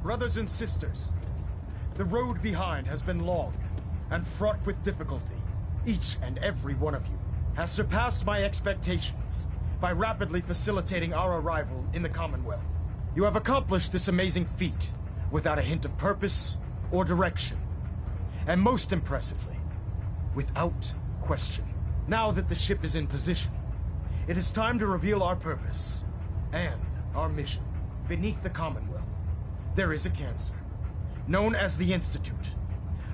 Brothers and sisters, the road behind has been long and fraught with difficulty. Each and every one of you has surpassed my expectations by rapidly facilitating our arrival in the Commonwealth. You have accomplished this amazing feat without a hint of purpose or direction. And most impressively, without question. Now that the ship is in position, it is time to reveal our purpose and our mission. Beneath the Commonwealth, there is a cancer, known as the Institute.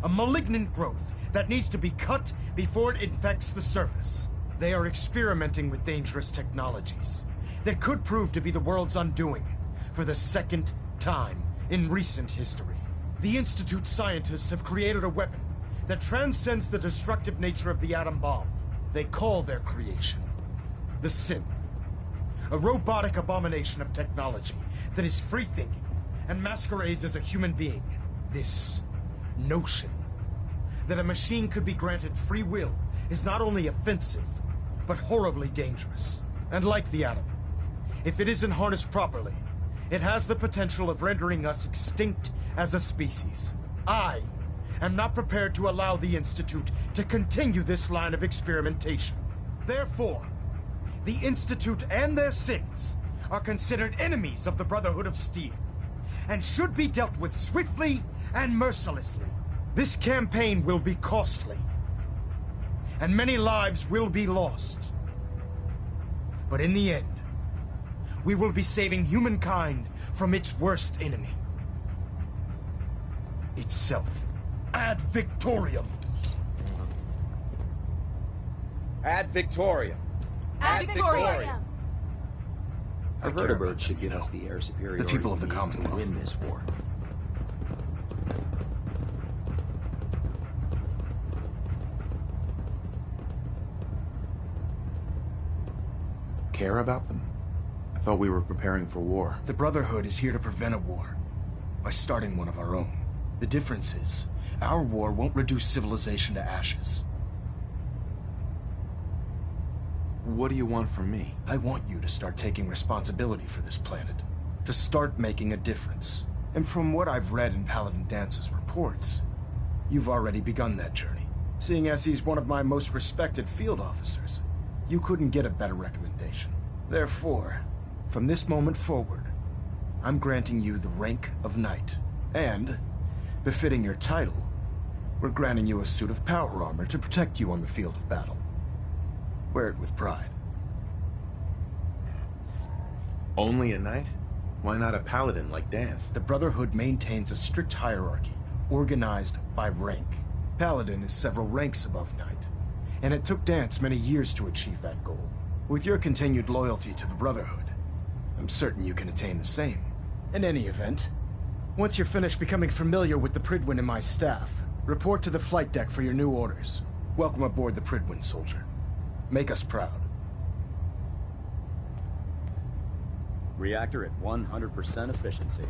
A malignant growth that needs to be cut before it infects the surface. They are experimenting with dangerous technologies that could prove to be the world's undoing for the second time in recent history. The Institute scientists have created a weapon that transcends the destructive nature of the atom bomb. They call their creation the Synth. A robotic abomination of technology that is free-thinking and masquerades as a human being. This notion that a machine could be granted free will is not only offensive, but horribly dangerous. And like the atom, if it isn't harnessed properly, it has the potential of rendering us extinct as a species. I am not prepared to allow the Institute to continue this line of experimentation. Therefore, the Institute and their synths are considered enemies of the Brotherhood of Steel, and should be dealt with swiftly and mercilessly. This campaign will be costly, and many lives will be lost. But in the end, we will be saving humankind from its worst enemy. Itself. Ad Victorium! Ad Victorium! Ad Victorium! I Our vertibird should give us the air superiority the people of the we need Commonwealth to win this war. Care about them? I thought we were preparing for war. The Brotherhood is here to prevent a war by starting one of our own. The difference is, our war won't reduce civilization to ashes. What do you want from me? I want you to start taking responsibility for this planet. To start making a difference. And from what I've read in Paladin Dance's reports, you've already begun that journey. Seeing as he's one of my most respected field officers, you couldn't get a better recommendation. Therefore, from this moment forward, I'm granting you the rank of Knight. And, befitting your title, we're granting you a suit of power armor to protect you on the field of battle. Wear it with pride. Only a knight? Why not a paladin like Dance? The Brotherhood maintains a strict hierarchy, organized by rank. Paladin is several ranks above Knight, and it took Dance many years to achieve that goal. With your continued loyalty to the Brotherhood, I'm certain you can attain the same. In any event, once you're finished becoming familiar with the Prydwen and my staff, report to the flight deck for your new orders. Welcome aboard the Prydwen, soldier. Make us proud. Reactor at 100% efficiency.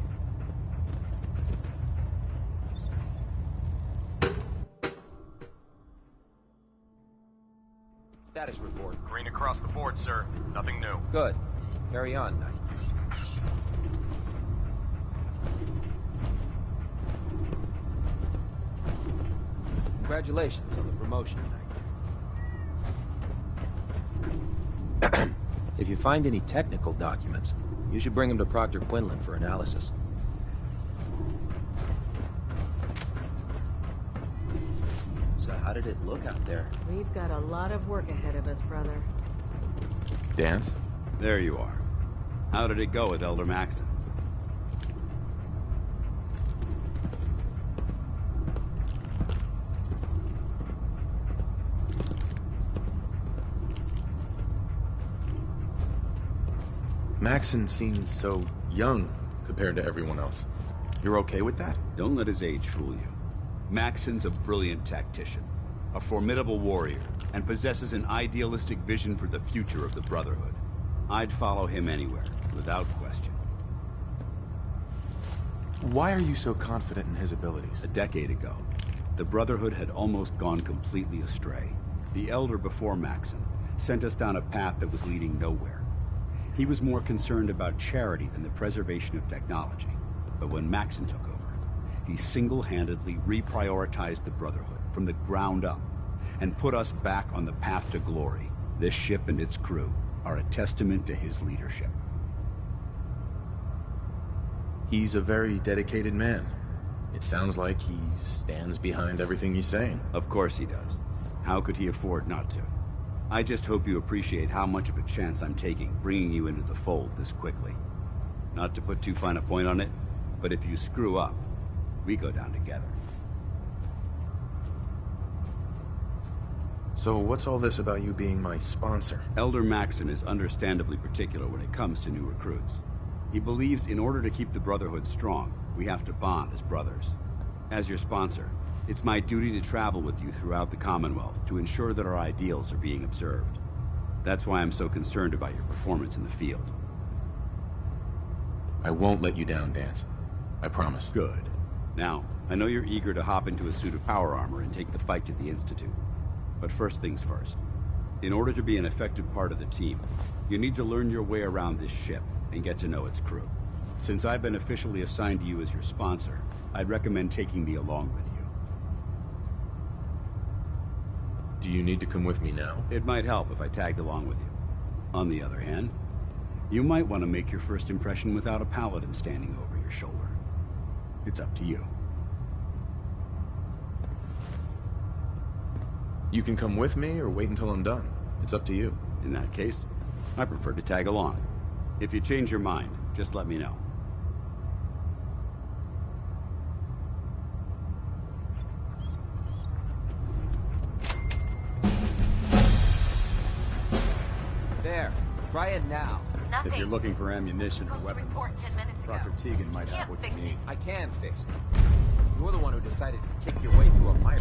Status report. Green across the board, sir. Nothing new. Good. Carry on, Knight. Congratulations on the promotion, Knight. If you find any technical documents, you should bring them to Proctor Quinlan for analysis. So how did it look out there? We've got a lot of work ahead of us, brother. Dance? There you are. How did it go with Elder Maxson? Maxson seems so young compared to everyone else. You're okay with that? Don't let his age fool you. Maxson's a brilliant tactician, a formidable warrior, and possesses an idealistic vision for the future of the Brotherhood. I'd follow him anywhere, without question. Why are you so confident in his abilities? A decade ago, the Brotherhood had almost gone completely astray. The Elder before Maxson sent us down a path that was leading nowhere. He was more concerned about charity than the preservation of technology. But when Maxson took over, he single-handedly reprioritized the Brotherhood from the ground up and put us back on the path to glory. This ship and its crew are a testament to his leadership. He's a very dedicated man. It sounds like he stands behind everything he's saying. Of course he does. How could he afford not to? I just hope you appreciate how much of a chance I'm taking bringing you into the fold this quickly. Not to put too fine a point on it, but if you screw up, we go down together. So what's all this about you being my sponsor? Elder Maxson is understandably particular when it comes to new recruits. He believes in order to keep the Brotherhood strong, we have to bond as brothers. As your sponsor, it's my duty to travel with you throughout the Commonwealth to ensure that our ideals are being observed. That's why I'm so concerned about your performance in the field. I won't let you down, Danse. I promise. Good. Now, I know you're eager to hop into a suit of power armor and take the fight to the Institute. But first things first. In order to be an effective part of the team, you need to learn your way around this ship and get to know its crew. Since I've been officially assigned to you as your sponsor, I'd recommend taking me along with you. Do you need to come with me now? It might help if I tagged along with you. On the other hand, you might want to make your first impression without a paladin standing over your shoulder. It's up to you. You can come with me or wait until I'm done. It's up to you. In that case, I prefer to tag along. If you change your mind, just let me know. There. Try it now. Nothing. If you're looking for ammunition or Supposed to weapon report parts, 10 minutes ago. Dr. Tegan might Can't have what you fix it. need. I can fix it. You're the one who decided to kick your way through a mire.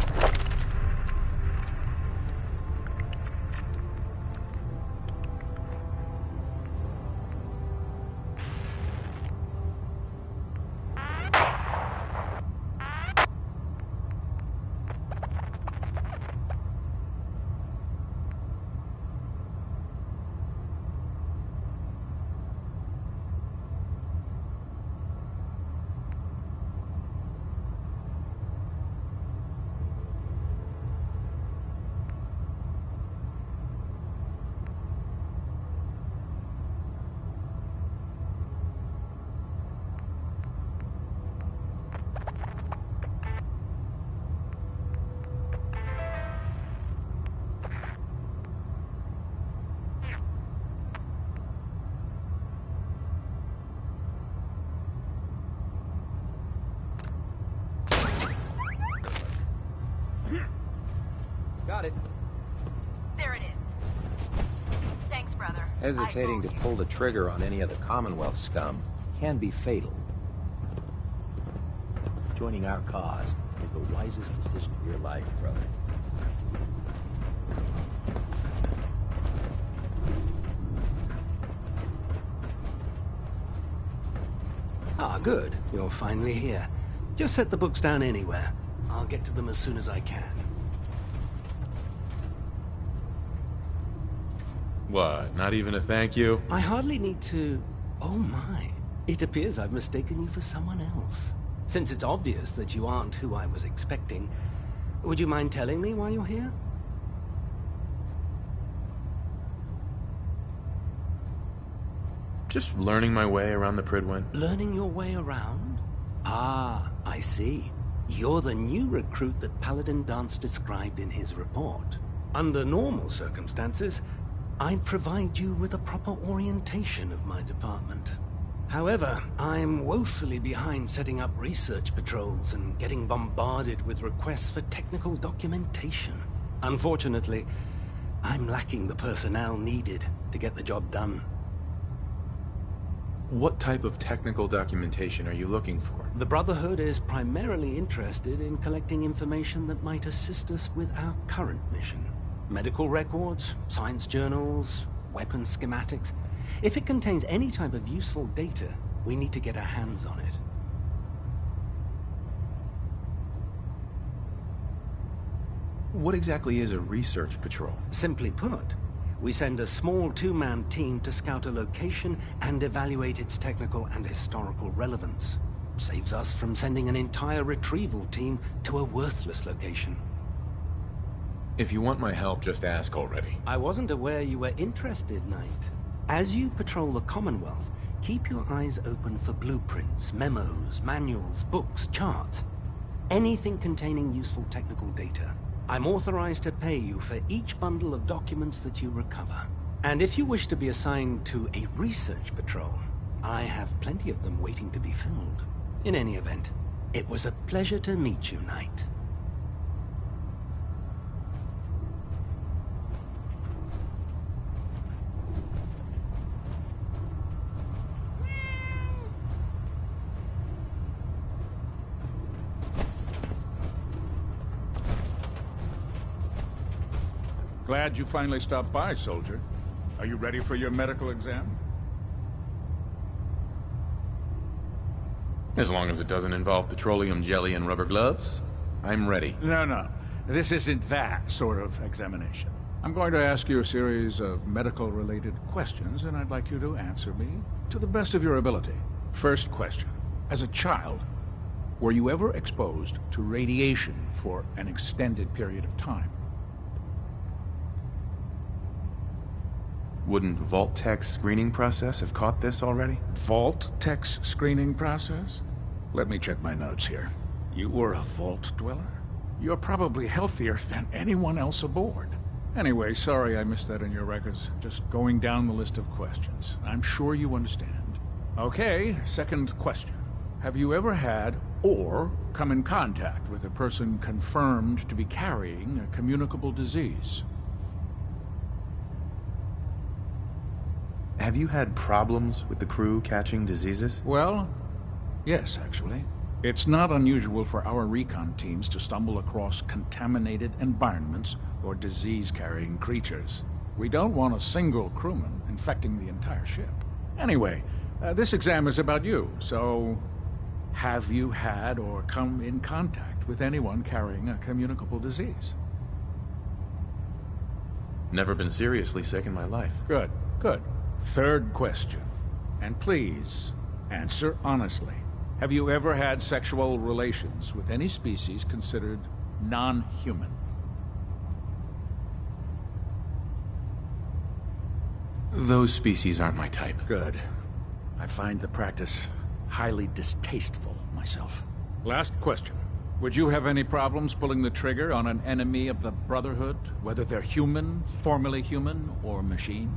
Got it. There it is. Thanks, brother. Hesitating to I owe you. pull the trigger on any of the Commonwealth scum can be fatal. Joining our cause is the wisest decision of your life, brother. Ah, good. You're finally here. Just set the books down anywhere. I'll get to them as soon as I can. What, not even a thank you? I hardly need to... Oh my. It appears I've mistaken you for someone else. Since it's obvious that you aren't who I was expecting, would you mind telling me why you're here? Just learning my way around the Prydwen. Learning your way around? Ah, I see. You're the new recruit that Paladin Danse described in his report. Under normal circumstances, I'd provide you with a proper orientation of my department. However, I'm woefully behind setting up research patrols and getting bombarded with requests for technical documentation. Unfortunately, I'm lacking the personnel needed to get the job done. What type of technical documentation are you looking for? The Brotherhood is primarily interested in collecting information that might assist us with our current mission. Medical records, science journals, weapon schematics. If it contains any type of useful data, we need to get our hands on it. What exactly is a research patrol? Simply put, we send a small two-man team to scout a location and evaluate its technical and historical relevance. Saves us from sending an entire retrieval team to a worthless location. If you want my help, just ask already. I wasn't aware you were interested, Knight. As you patrol the Commonwealth, keep your eyes open for blueprints, memos, manuals, books, charts. Anything containing useful technical data. I'm authorized to pay you for each bundle of documents that you recover. And if you wish to be assigned to a research patrol, I have plenty of them waiting to be filled. In any event, it was a pleasure to meet you, Knight. Glad you finally stopped by, soldier. Are you ready for your medical exam? As long as it doesn't involve petroleum jelly and rubber gloves, I'm ready. No. This isn't that sort of examination. I'm going to ask you a series of medical-related questions, and I'd like you to answer me to the best of your ability. First question. As a child, were you ever exposed to radiation for an extended period of time? Wouldn't Vault-Tech's screening process have caught this already? Vault-Tech's screening process? Let me check my notes here. You were a Vault dweller? You're probably healthier than anyone else aboard. Anyway, sorry I missed that in your records. Just going down the list of questions. I'm sure you understand. Okay, second question. Have you ever had or come in contact with a person confirmed to be carrying a communicable disease? Have you had problems with the crew catching diseases? Well, yes, actually. It's not unusual for our recon teams to stumble across contaminated environments or disease-carrying creatures. We don't want a single crewman infecting the entire ship. Anyway, this exam is about you, so have you had or come in contact with anyone carrying a communicable disease? Never been seriously sick in my life. Good. Third question. And please, answer honestly. Have you ever had sexual relations with any species considered non-human? Those species aren't my type. Good. I find the practice highly distasteful myself. Last question. Would you have any problems pulling the trigger on an enemy of the Brotherhood, whether they're human, formerly human, or machine?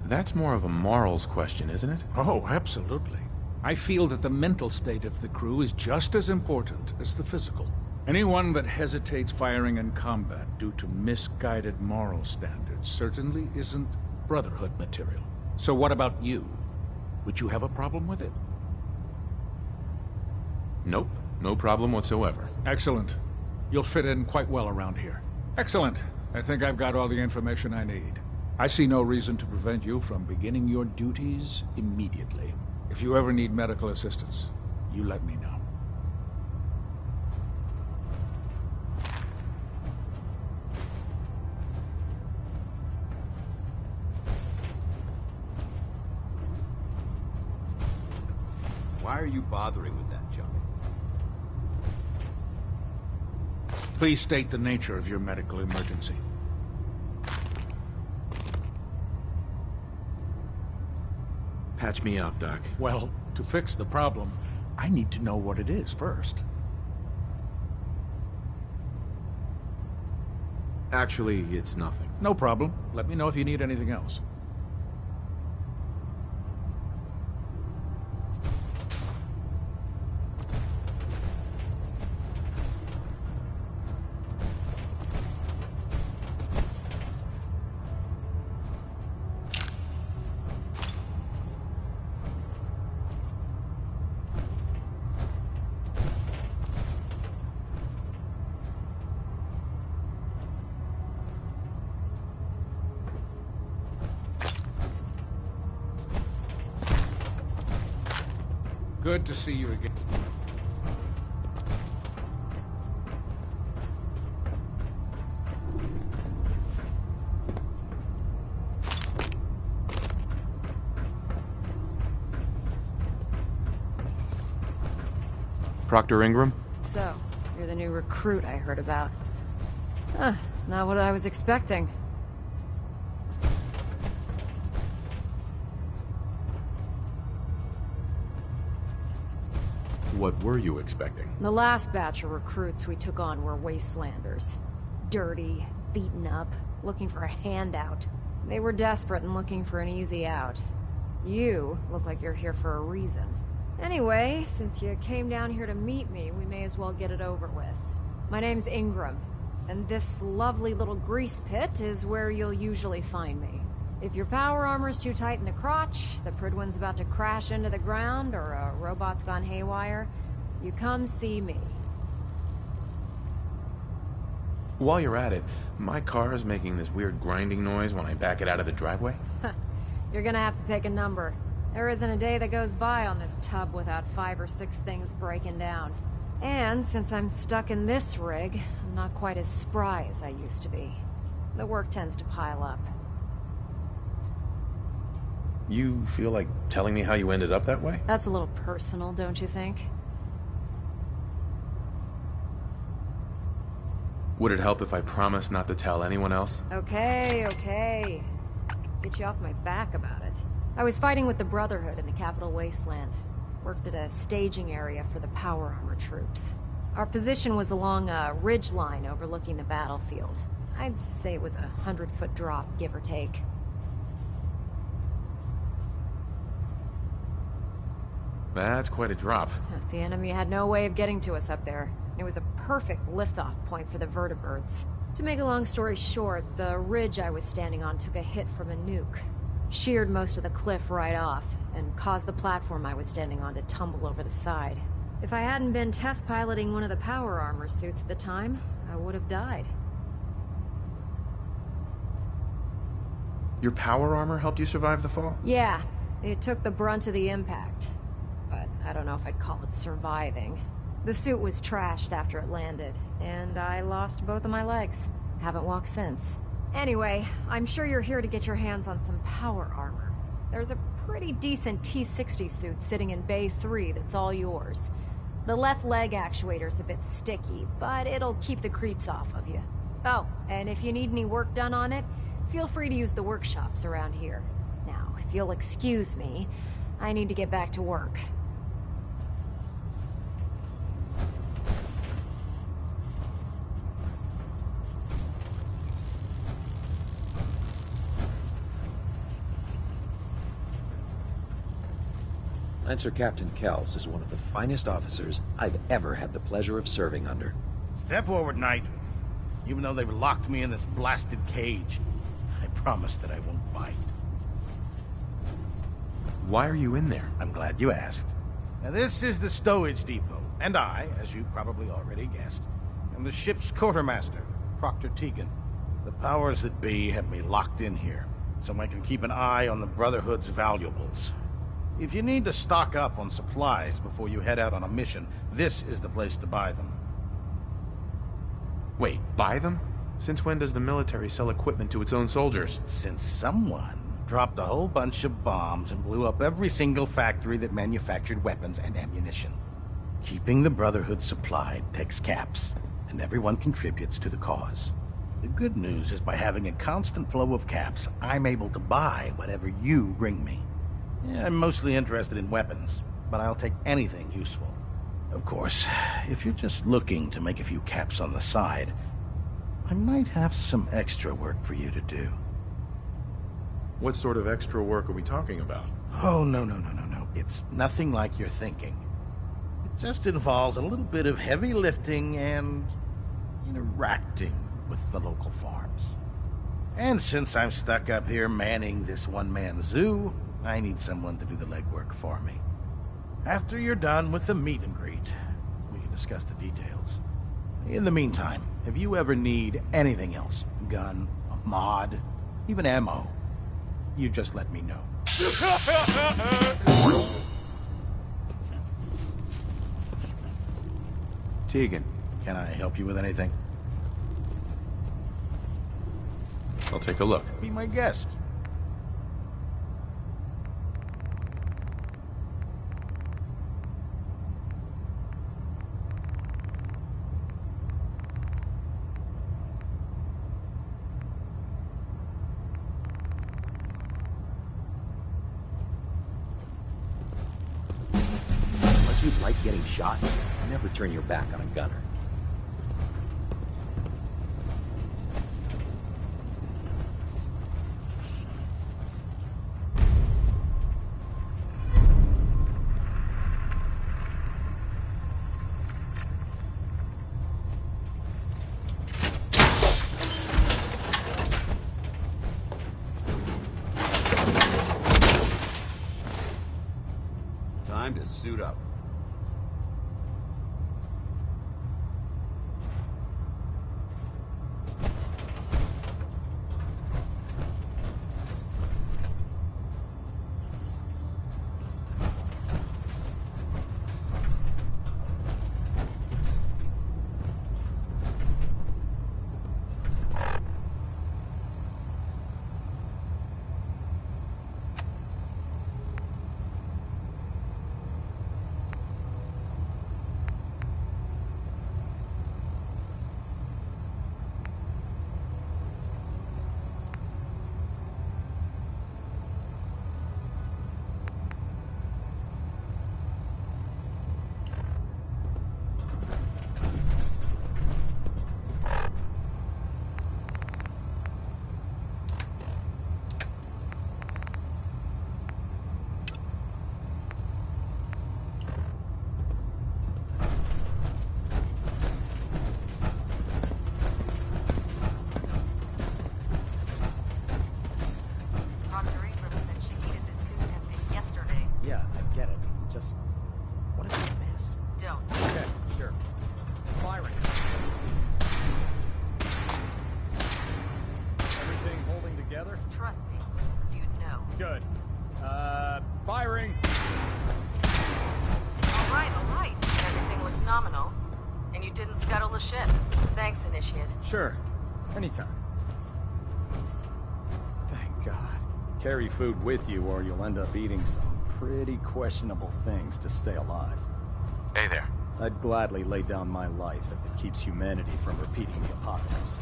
That's more of a morals question, isn't it? Oh, absolutely. I feel that the mental state of the crew is just as important as the physical. Anyone that hesitates firing in combat due to misguided moral standards certainly isn't Brotherhood material. So what about you? Would you have a problem with it? Nope. No problem whatsoever. Excellent. You'll fit in quite well around here. Excellent. I think I've got all the information I need. I see no reason to prevent you from beginning your duties immediately. If you ever need medical assistance, you let me know. Why are you bothering with that junk? Please state the nature of your medical emergency. Patch me up, Doc. Well, to fix the problem, I need to know what it is first. Actually, it's nothing. No problem. Let me know if you need anything else. Good to see you again. Proctor Ingram? So, you're the new recruit I heard about. Huh, not what I was expecting. What were you expecting? The last batch of recruits we took on were wastelanders. Dirty, beaten up, looking for a handout. They were desperate and looking for an easy out. You look like you're here for a reason. Anyway, since you came down here to meet me, we may as well get it over with. My name's Ingram, and this lovely little grease pit is where you'll usually find me. If your power armor's too tight in the crotch, the Prydwen's about to crash into the ground, or a robot's gone haywire, you come see me. While you're at it, my car is making this weird grinding noise when I back it out of the driveway. You're gonna have to take a number. There isn't a day that goes by on this tub without 5 or 6 things breaking down. And since I'm stuck in this rig, I'm not quite as spry as I used to be. The work tends to pile up. You feel like telling me how you ended up that way? That's a little personal, don't you think? Would it help if I promised not to tell anyone else? Okay. Get you off my back about it. I was fighting with the Brotherhood in the Capital Wasteland. Worked at a staging area for the power armor troops. Our position was along a ridge line overlooking the battlefield. I'd say it was a 100-foot drop, give or take. That's quite a drop. The enemy had no way of getting to us up there. It was a perfect liftoff point for the vertibirds. To make a long story short, the ridge I was standing on took a hit from a nuke. Sheared most of the cliff right off, and caused the platform I was standing on to tumble over the side. If I hadn't been test piloting one of the power armor suits at the time, I would have died. Your power armor helped you survive the fall? Yeah, it took the brunt of the impact. But I don't know if I'd call it surviving. The suit was trashed after it landed, and I lost both of my legs. Haven't walked since. Anyway, I'm sure you're here to get your hands on some power armor. There's a pretty decent T-60 suit sitting in Bay 3 that's all yours. The left leg actuator's a bit sticky, but it'll keep the creeps off of you. Oh, and if you need any work done on it, feel free to use the workshops around here. Now, if you'll excuse me, I need to get back to work. Lancer Captain Kells is one of the finest officers I've ever had the pleasure of serving under. Step forward, Knight. Even though they've locked me in this blasted cage, I promise that I won't bite. Why are you in there? I'm glad you asked. Now, this is the stowage depot, and I, as you probably already guessed, am the ship's quartermaster, Proctor Tegan. The powers that be have me locked in here, so I can keep an eye on the Brotherhood's valuables. If you need to stock up on supplies before you head out on a mission, this is the place to buy them. Wait, buy them? Since when does the military sell equipment to its own soldiers? Since someone dropped a whole bunch of bombs and blew up every single factory that manufactured weapons and ammunition. Keeping the Brotherhood supplied takes caps, and everyone contributes to the cause. The good news is by having a constant flow of caps, I'm able to buy whatever you bring me. Yeah, I'm mostly interested in weapons, but I'll take anything useful. Of course, if you're just looking to make a few caps on the side, I might have some extra work for you to do. What sort of extra work are we talking about? Oh, no. It's nothing like you're thinking. It just involves a little bit of heavy lifting and interacting with the local farms. And since I'm stuck up here manning this one-man zoo, I need someone to do the legwork for me. After you're done with the meet and greet, we can discuss the details. In the meantime, if you ever need anything else, gun, a mod, even ammo, you just let me know. Tegan. Can I help you with anything? I'll take a look. Be my guest. you'd like getting shot, never turn your back on a gunner. Time to suit up. Trust me, you'd know. Good. Firing! All right. Everything looks nominal. And you didn't scuttle the ship. Thanks, Initiate. Sure. Anytime. Thank God. Carry food with you or you'll end up eating some pretty questionable things to stay alive. Hey there. I'd gladly lay down my life if it keeps humanity from repeating the apocalypse.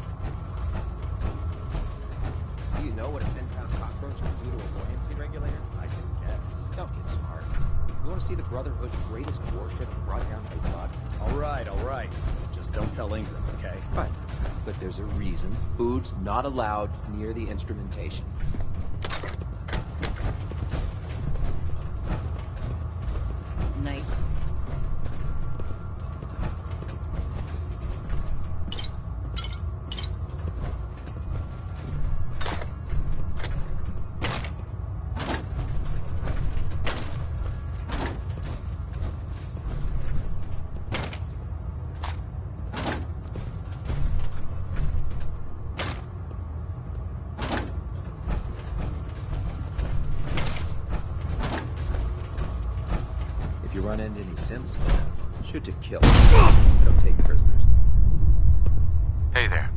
Do you know what a 10-pound cockroach can do to a buoyancy regulator? I can guess. Don't get smart. You want to see the Brotherhood's greatest warship brought down by God? All right. Just don't tell Ingram, okay? Fine. But there's a reason food's not allowed near the instrumentation. Night. If you run into any sense, shoot to kill. Don't take prisoners. Hey there.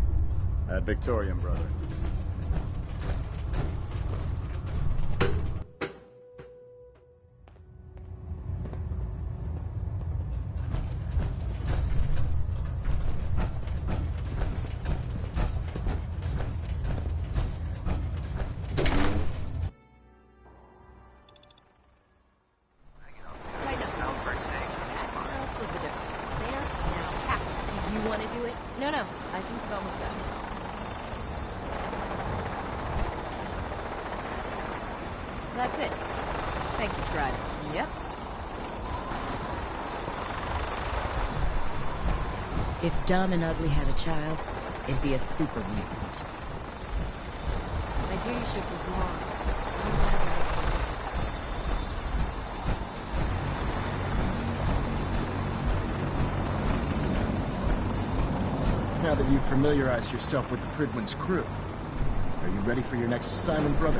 Ad Victoriam, brother. No, I think we've almost got it. That's it. Thank you, Scribe. Yep. If Dumb and Ugly had a child, it'd be a super mutant. My duty ship was long. Now that you've familiarized yourself with the Prydwen's crew, are you ready for your next assignment, brother?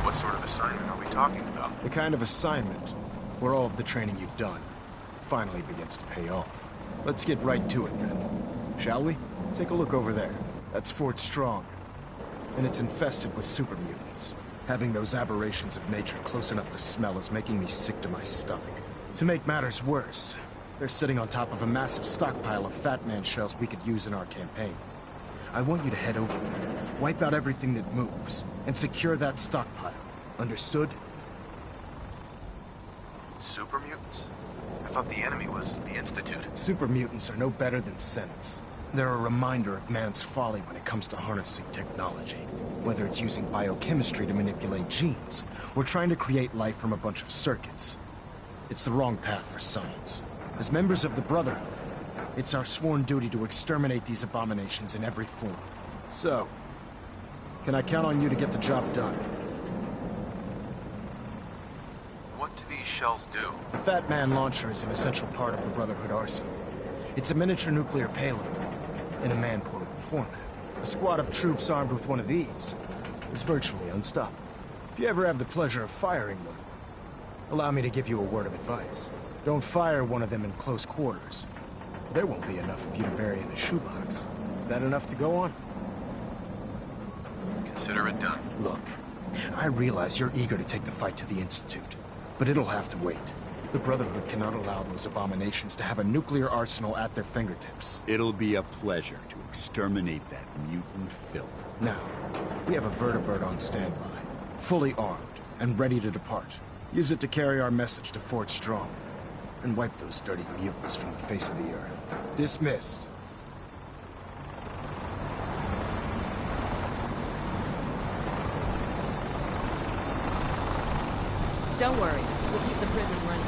What sort of assignment are we talking about? The kind of assignment where all of the training you've done finally begins to pay off. Let's get right to it then, shall we? Take a look over there. That's Fort Strong, and it's infested with super mutants. Having those aberrations of nature close enough to smell is making me sick to my stomach. To make matters worse, they're sitting on top of a massive stockpile of Fat Man shells we could use in our campaign. I want you to head over there, wipe out everything that moves, and secure that stockpile. Understood? Super mutants? I thought the enemy was the Institute. Super mutants are no better than Sentinels. They're a reminder of man's folly when it comes to harnessing technology. Whether it's using biochemistry to manipulate genes, or trying to create life from a bunch of circuits. It's the wrong path for science. As members of the Brotherhood, it's our sworn duty to exterminate these abominations in every form. So, can I count on you to get the job done? What do these shells do? The Fat Man launcher is an essential part of the Brotherhood arsenal. It's a miniature nuclear payload, in a man-portable format. A squad of troops armed with one of these is virtually unstoppable. If you ever have the pleasure of firing one, allow me to give you a word of advice. Don't fire one of them in close quarters. There won't be enough of you to bury in a shoebox. That enough to go on? Consider it done. Look, I realize you're eager to take the fight to the Institute, but it'll have to wait. The Brotherhood cannot allow those abominations to have a nuclear arsenal at their fingertips. It'll be a pleasure to exterminate that mutant filth. Now, we have a vertibird on standby, fully armed and ready to depart. Use it to carry our message to Fort Strong, and wipe those dirty mutants from the face of the earth. Dismissed. Don't worry, we'll keep the prison running.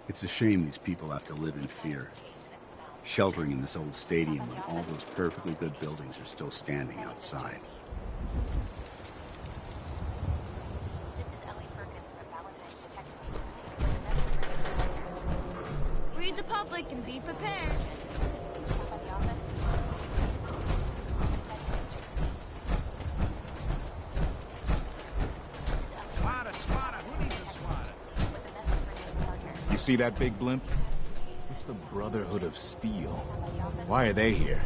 It's a shame these people have to live in fear. Sheltering in this old stadium when all those perfectly good buildings are still standing outside. Read the public and be prepared. You see that big blimp? It's the Brotherhood of Steel. Why are they here?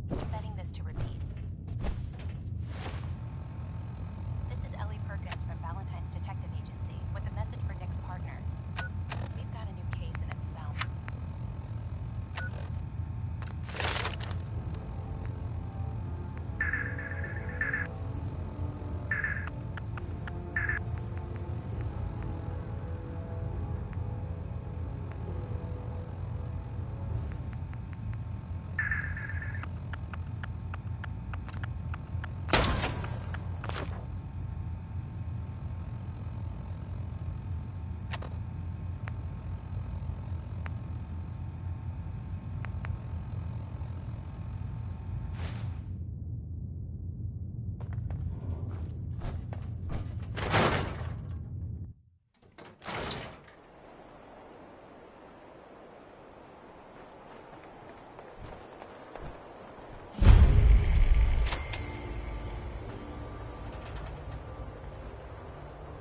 Setting this to repeat. This is Ellie Perkins from Valentine's Detective Agency with a message for Nick's partner. We've got a new case and it's south.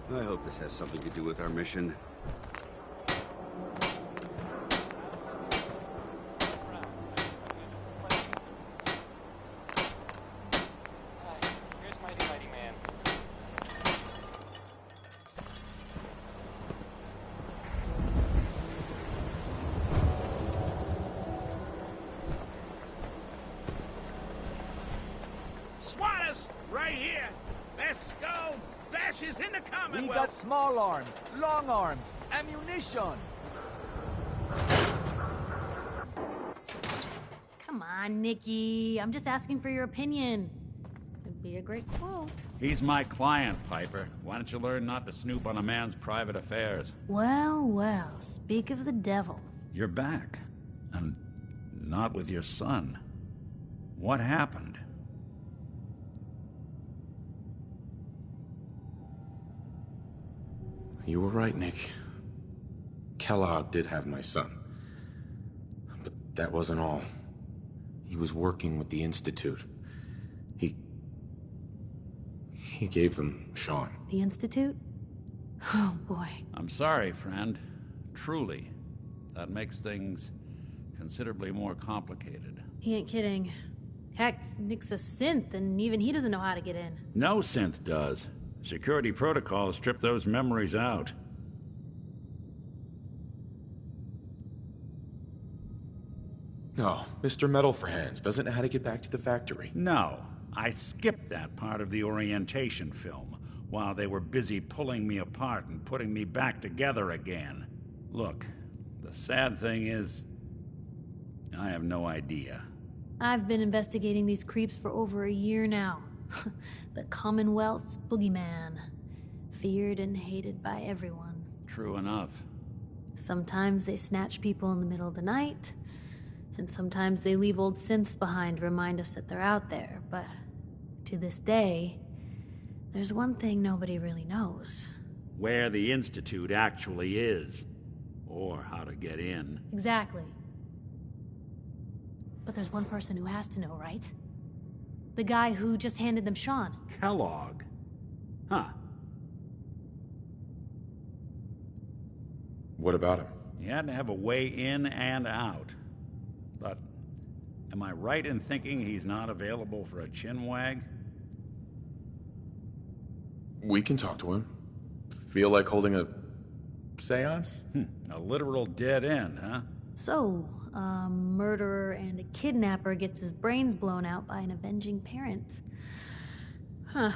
I hope this has something to do with our mission. Swatters! Right here! Let's go! Flashes in the Commonwealth! We got small arms, long arms, ammunition! Come on, Nikki. I'm just asking for your opinion. It'd be a great quote. He's my client, Piper. Why don't you learn not to snoop on a man's private affairs? Well, well, speak of the devil. You're back. And not with your son. What happened? You were right, Nick. Kellogg did have my son. But that wasn't all. He was working with the Institute. He gave them Sean. The Institute? Oh, boy. I'm sorry, friend. Truly. That makes things considerably more complicated. He ain't kidding. Heck, Nick's a synth, and even he doesn't know how to get in. No synth does. Security protocols strip those memories out. No, Mr. Metal for Hands doesn't know how to get back to the factory. No, I skipped that part of the orientation film while they were busy pulling me apart and putting me back together again. Look, the sad thing is, I have no idea. I've been investigating these creeps for over a year now. The Commonwealth's boogeyman. Feared and hated by everyone. True enough. Sometimes they snatch people in the middle of the night, and sometimes they leave old synths behind to remind us that they're out there, but to this day, there's one thing nobody really knows. Where the Institute actually is. Or how to get in. Exactly. But there's one person who has to know, right? The guy who just handed them Sean. Kellogg? Huh. What about him? He had to have a way in and out. But am I right in thinking he's not available for a chinwag? We can talk to him. Feel like holding a seance? A literal dead end, huh? So, a murderer and a kidnapper gets his brains blown out by an avenging parent. Huh.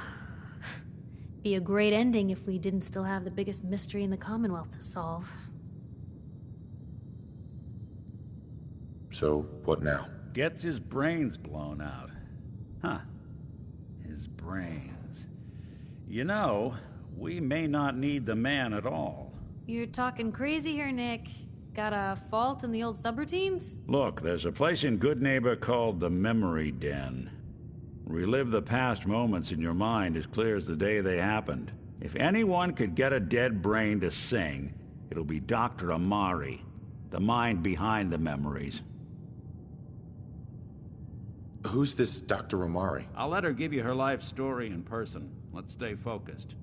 Be a great ending if we didn't still have the biggest mystery in the Commonwealth to solve. So, what now? Gets his brains blown out. Huh. His brains. You know, we may not need the man at all. You're talking crazy here, Nick. Got a fault in the old subroutines? Look, there's a place in Good Neighbor called the Memory Den. Relive the past moments in your mind as clear as the day they happened. If anyone could get a dead brain to sing, it'll be Dr. Amari, the mind behind the memories. Who's this Dr. Amari? I'll let her give you her life story in person. Let's stay focused.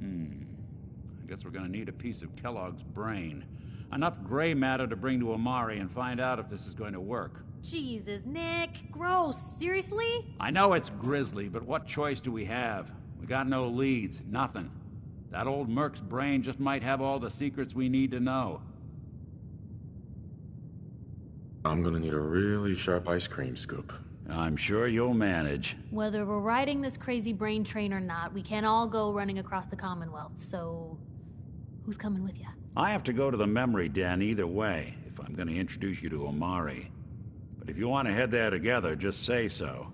I guess we're gonna need a piece of Kellogg's brain. Enough gray matter to bring to Amari and find out if this is going to work. Jesus, Nick. Gross. Seriously? I know it's grisly, but what choice do we have? We got no leads, nothing. That old Merc's brain just might have all the secrets we need to know. I'm gonna need a really sharp ice cream scoop. I'm sure you'll manage. Whether we're riding this crazy brain train or not, we can't all go running across the Commonwealth, so... who's coming with you? I have to go to the memory den either way, if I'm gonna introduce you to Amari. But if you want to head there together, just say so.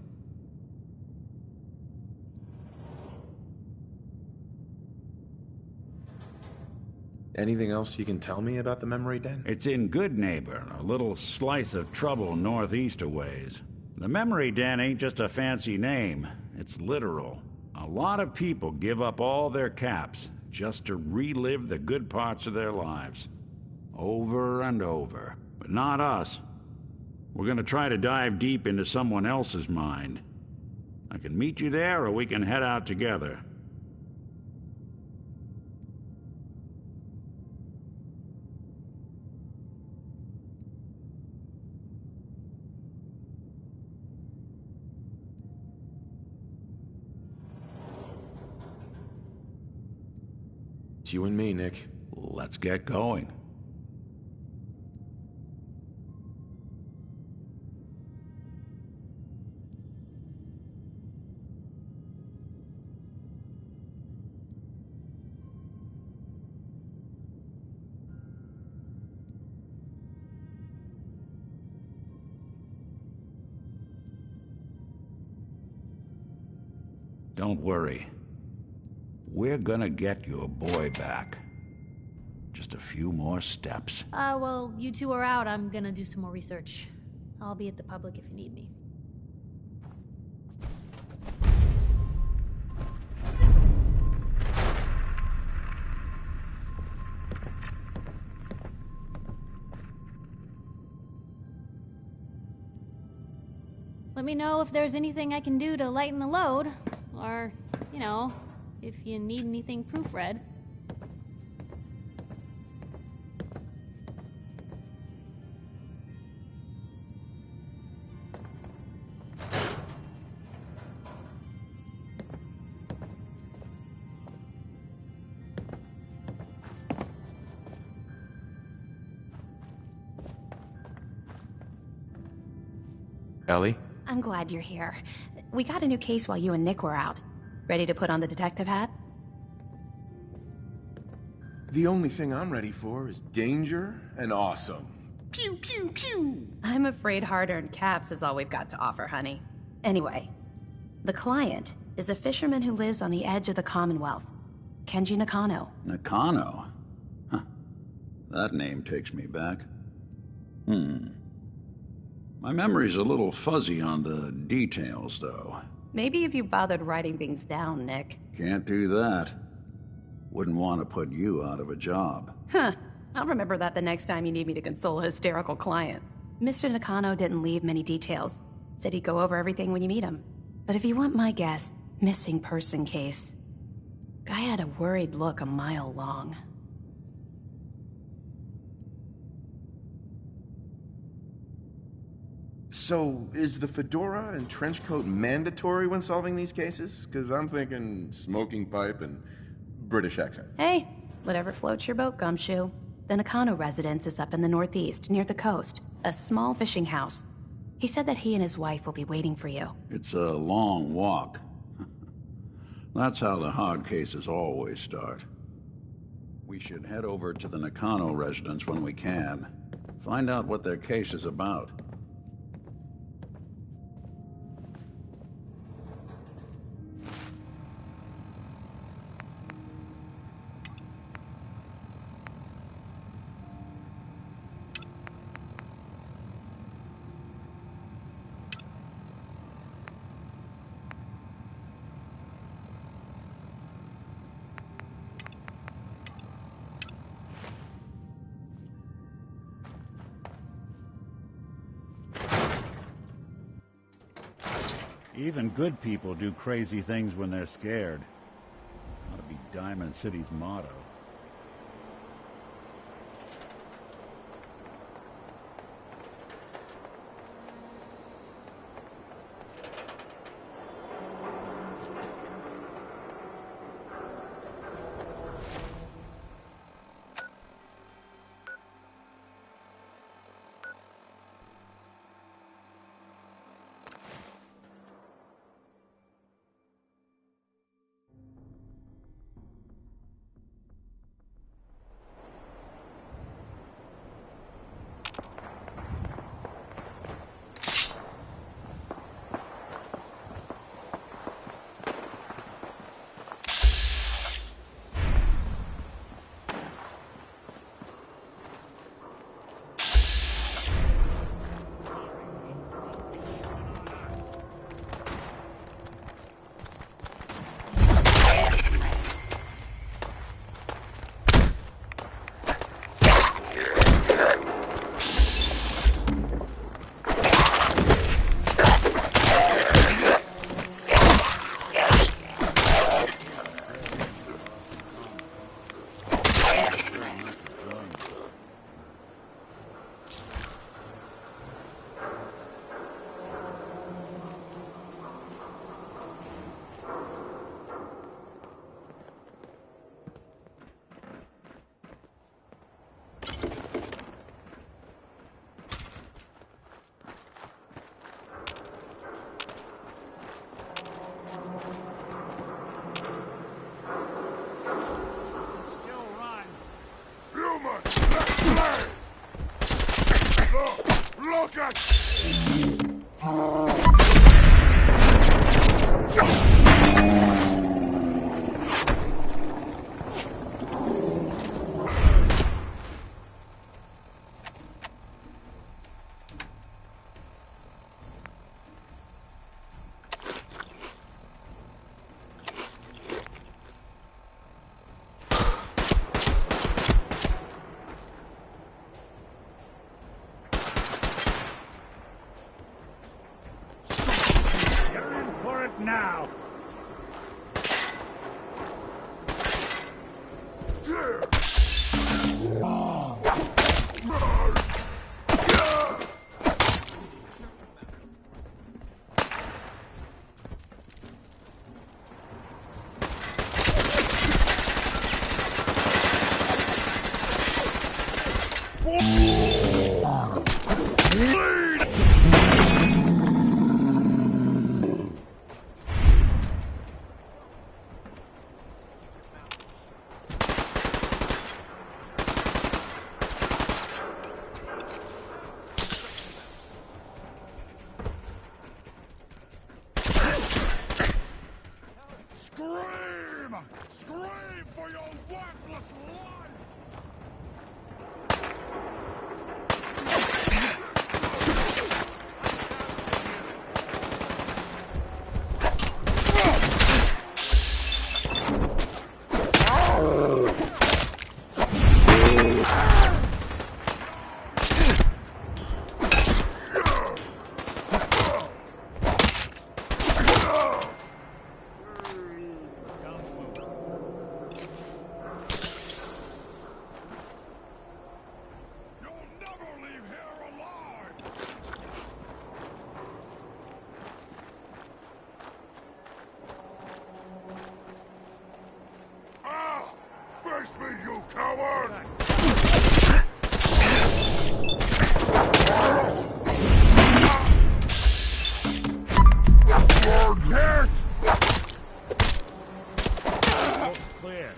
Anything else you can tell me about the memory den? It's in Good Neighbor, a little slice of trouble northeast a ways. The memory den ain't just a fancy name, it's literal. A lot of people give up all their caps just to relive the good parts of their lives. Over and over. But not us. We're gonna try to dive deep into someone else's mind. I can meet you there, or we can head out together. It's you and me, Nick. Let's get going. Don't worry. We're gonna get your boy back. Just a few more steps. Well, you two are out. I'm gonna do some more research. I'll be at the public if you need me. Let me know if there's anything I can do to lighten the load. Or, you know, if you need anything proofread. Ellie? I'm glad you're here. We got a new case while you and Nick were out. Ready to put on the detective hat? The only thing I'm ready for is danger and awesome. Pew, pew, pew! I'm afraid hard-earned caps is all we've got to offer, honey. Anyway, the client is a fisherman who lives on the edge of the Commonwealth. Kenji Nakano. Nakano? Huh. That name takes me back. My memory's a little fuzzy on the details, though. Maybe if you bothered writing things down, Nick. Can't do that. Wouldn't want to put you out of a job. Huh. I'll remember that the next time you need me to console a hysterical client. Mr. Nakano didn't leave many details. Said he'd go over everything when you meet him. But if you want my guess, missing person case. Guy had a worried look a mile long. So, is the fedora and trench coat mandatory when solving these cases? Because I'm thinking smoking pipe and British accent. Hey, whatever floats your boat, Gumshoe. The Nakano residence is up in the northeast, near the coast. A small fishing house. He said that he and his wife will be waiting for you. It's a long walk. That's how the hard cases always start. We should head over to the Nakano residence when we can. Find out what their case is about. Even good people do crazy things when they're scared. Ought to be Diamond City's motto. now! Scream for your worthless life! Face me, you coward! You're hit! Clear.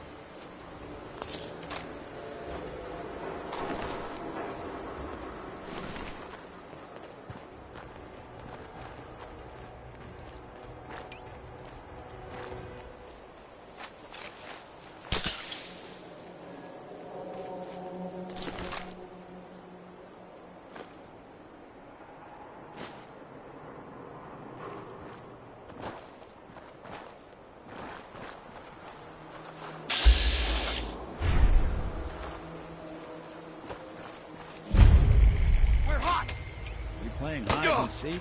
Playing hide and seek?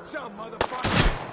some, motherfucker!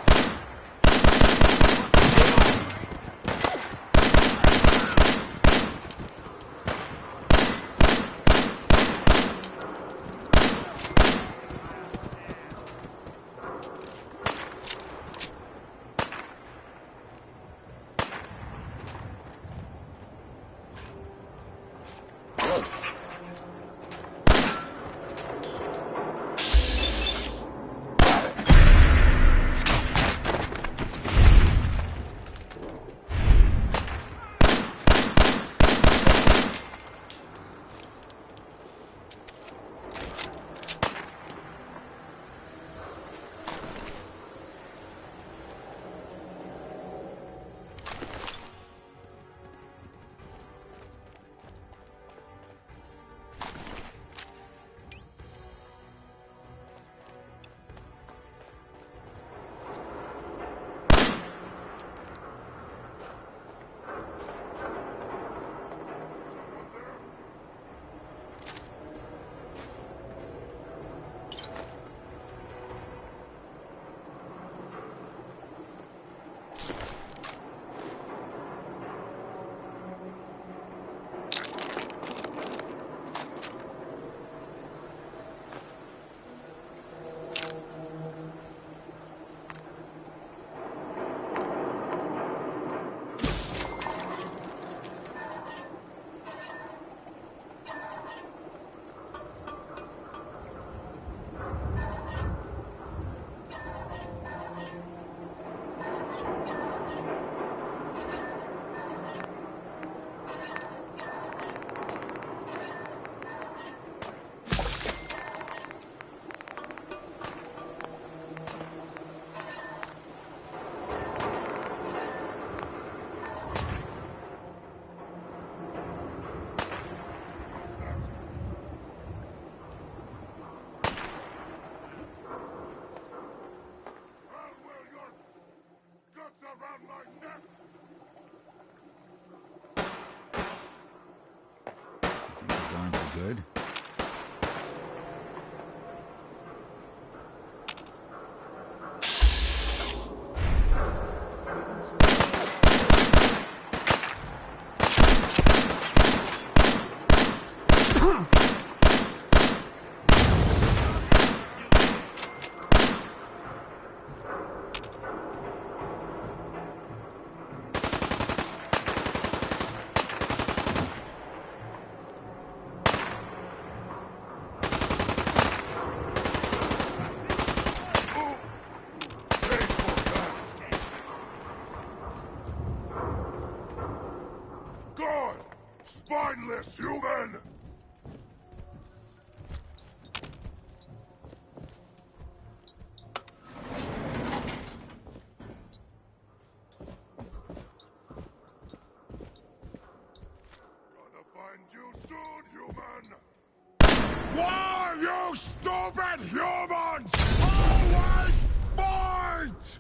Around my neck! Think you're gone for good? Spineless human! Gonna find you soon, human! Why, you stupid humans! Always fight!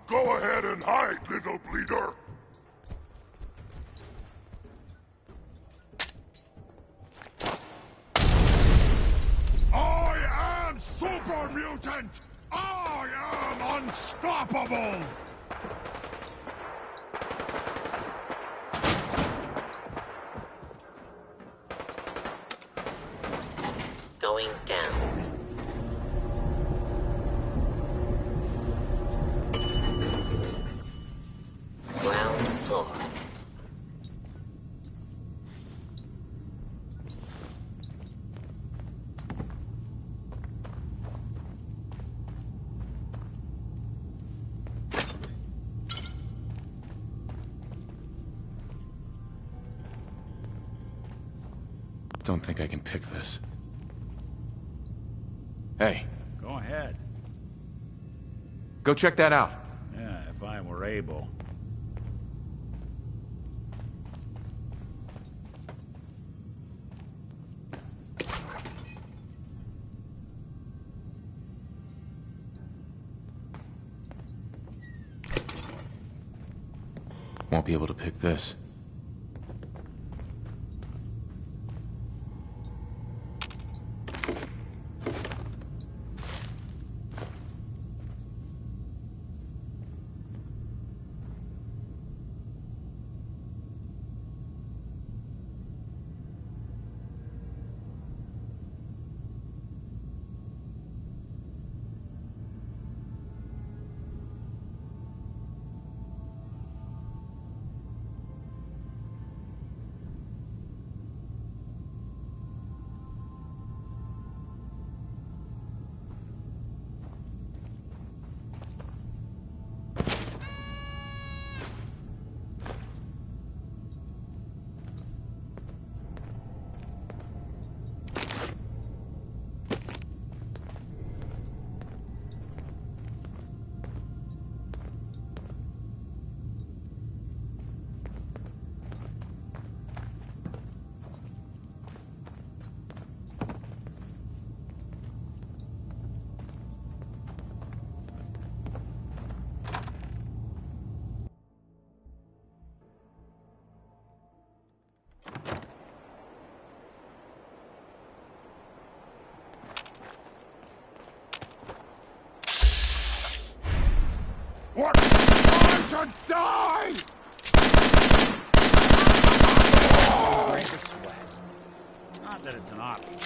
Go ahead and hide, little bleeder! I am super mutant! I am unstoppable! Going down. Ground floor. Don't think I can pick this. Hey. Go ahead. Go check that out. Yeah, if I were able. Won't be able to pick this. What? Time to die! Not that it's an option.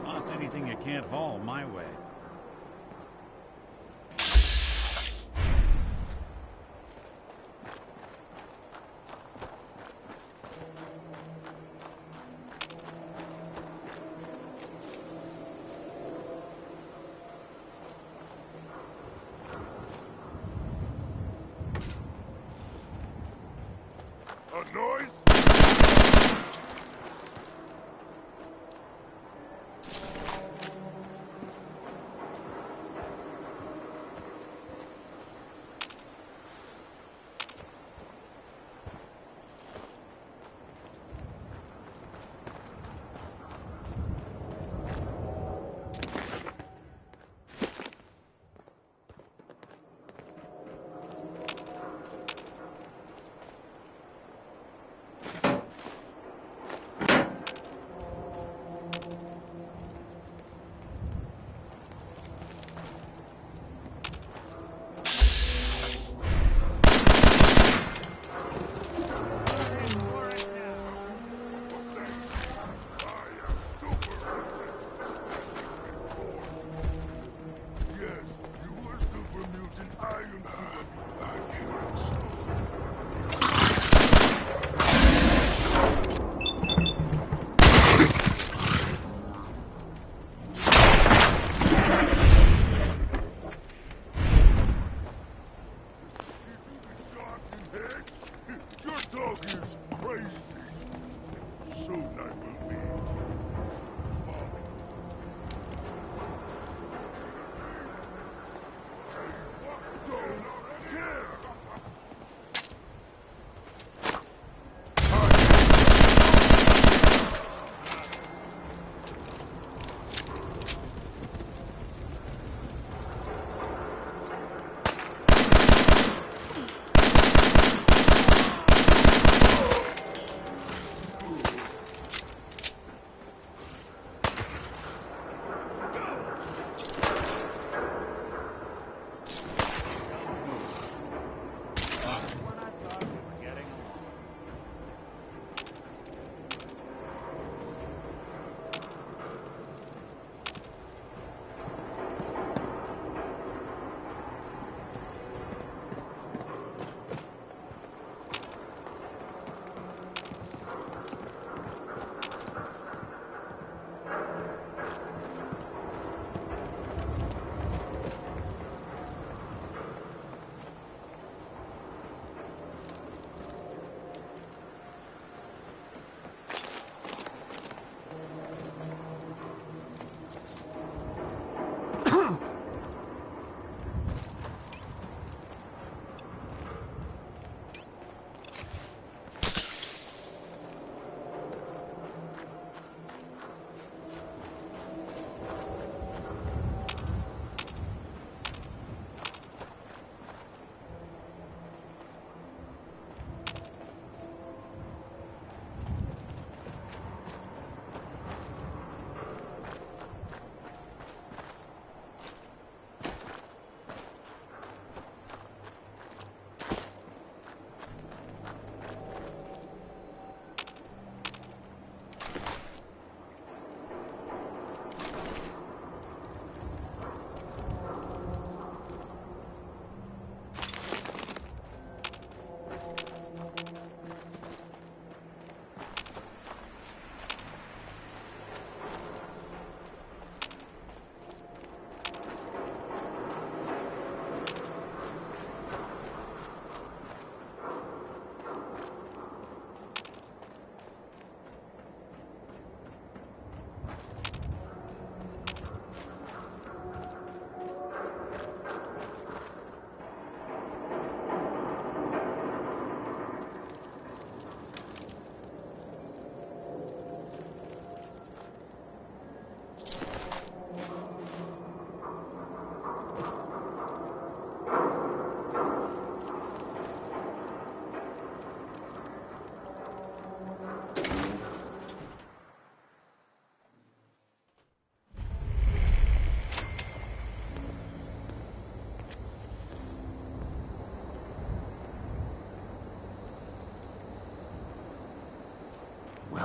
Toss anything you can't haul my way. A noise?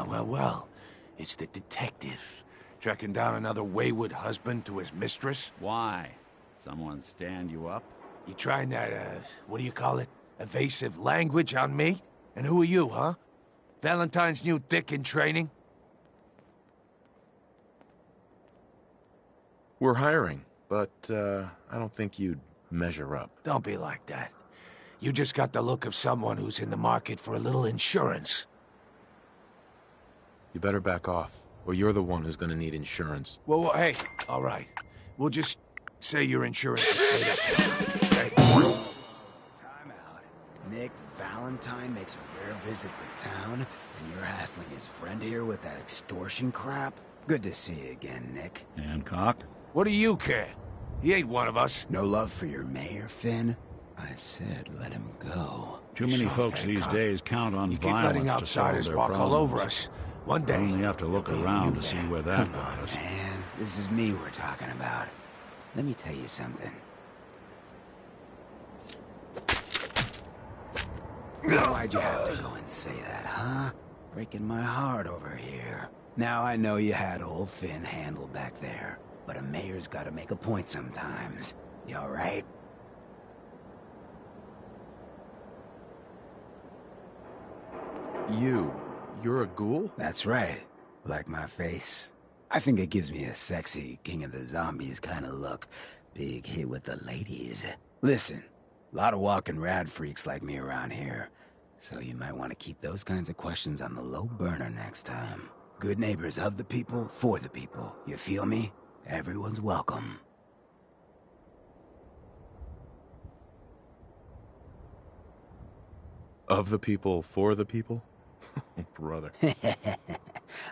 Well. It's the detective. Tracking down another wayward husband to his mistress. Why? Someone stand you up? You trying that, what do you call it? Evasive language on me? And who are you, huh? Valentine's new dick in training? We're hiring, but I don't think you'd measure up. Don't be like that. You just got the look of someone who's in the market for a little insurance. You better back off, or you're the one who's gonna need insurance. Well, hey, all right. We'll just say your insurance is paid up. Okay? Time out. Nick Valentine makes a rare visit to town, and you're hassling his friend here with that extortion crap? Good to see you again, Nick. Hancock? What do you care? He ain't one of us. No love for your mayor, Finn? I said let him go. Too many folks these days count on violence to solve their walk problems. all over us. One day, we only have to look around to see where that got us. Man, this is me we're talking about. Let me tell you something. Why'd you have to go and say that, huh? Breaking my heart over here. Now I know you had old Finn handled back there, but a mayor's gotta make a point sometimes. You alright? You're a ghoul? That's right. Like my face. I think it gives me a sexy King of the Zombies kind of look. Big hit with the ladies. Listen, a lot of walking rad freaks like me around here. So you might want to keep those kinds of questions on the low burner next time. Good neighbors of the people, for the people. You feel me? Everyone's welcome. Of the people, for the people? Brother.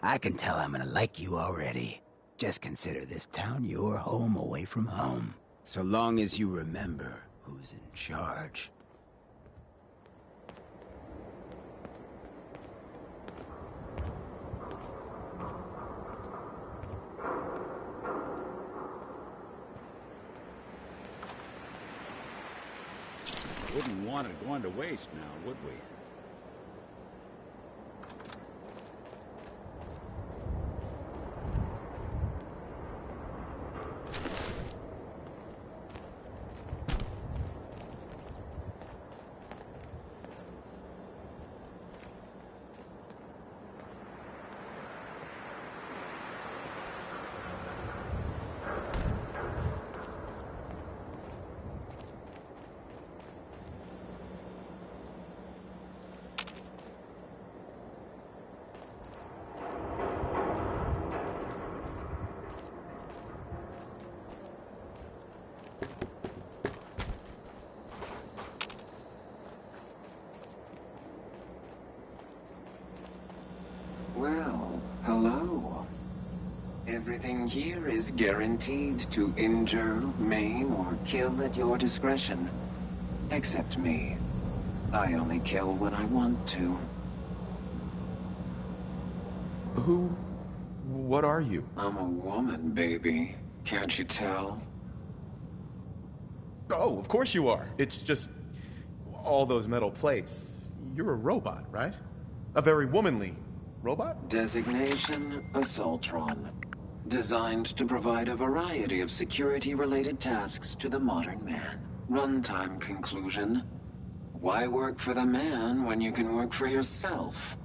I can tell I'm gonna like you already. Just consider this town your home away from home. So long as you remember who's in charge. Wouldn't want it going to waste now, would we? Well, hello. Everything here is guaranteed to injure, maim, or kill at your discretion. Except me. I only kill when I want to. What are you? I'm a woman, baby. Can't you tell? Oh, of course you are. It's just all those metal plates. You're a robot, right? A very womanly robot? Designation, Assaultron. Designed to provide a variety of security-related tasks to the modern man. Runtime conclusion. Why work for the man when you can work for yourself?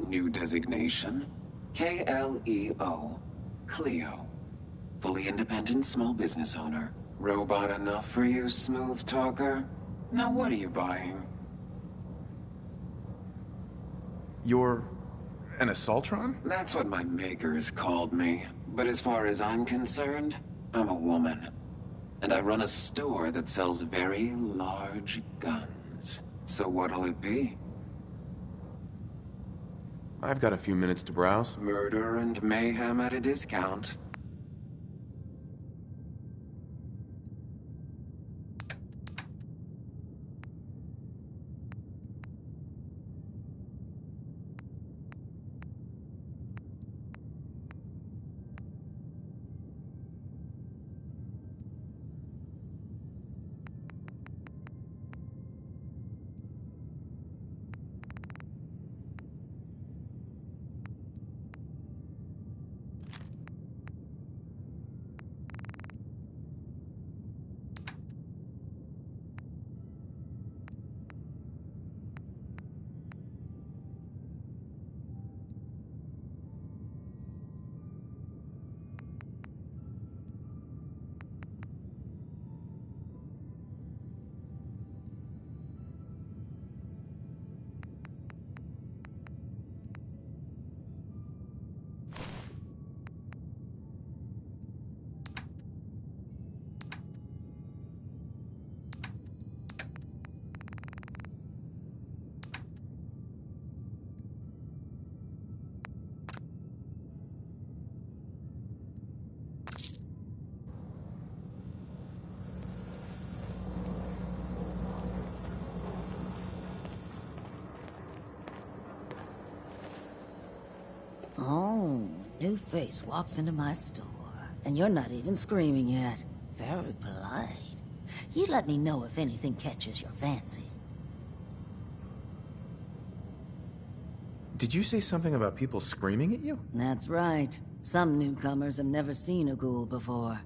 New designation. KLEO. Cleo. Fully independent small business owner. Robot enough for you, smooth talker? Now what are you buying? You're an Assaultron? That's what my makers called me. But as far as I'm concerned, I'm a woman. And I run a store that sells very large guns. So what'll it be? I've got a few minutes to browse. Murder and mayhem at a discount. new face walks into my store, and you're not even screaming yet. Very polite. You let me know if anything catches your fancy. Did you say something about people screaming at you? That's right. Some newcomers have never seen a ghoul before.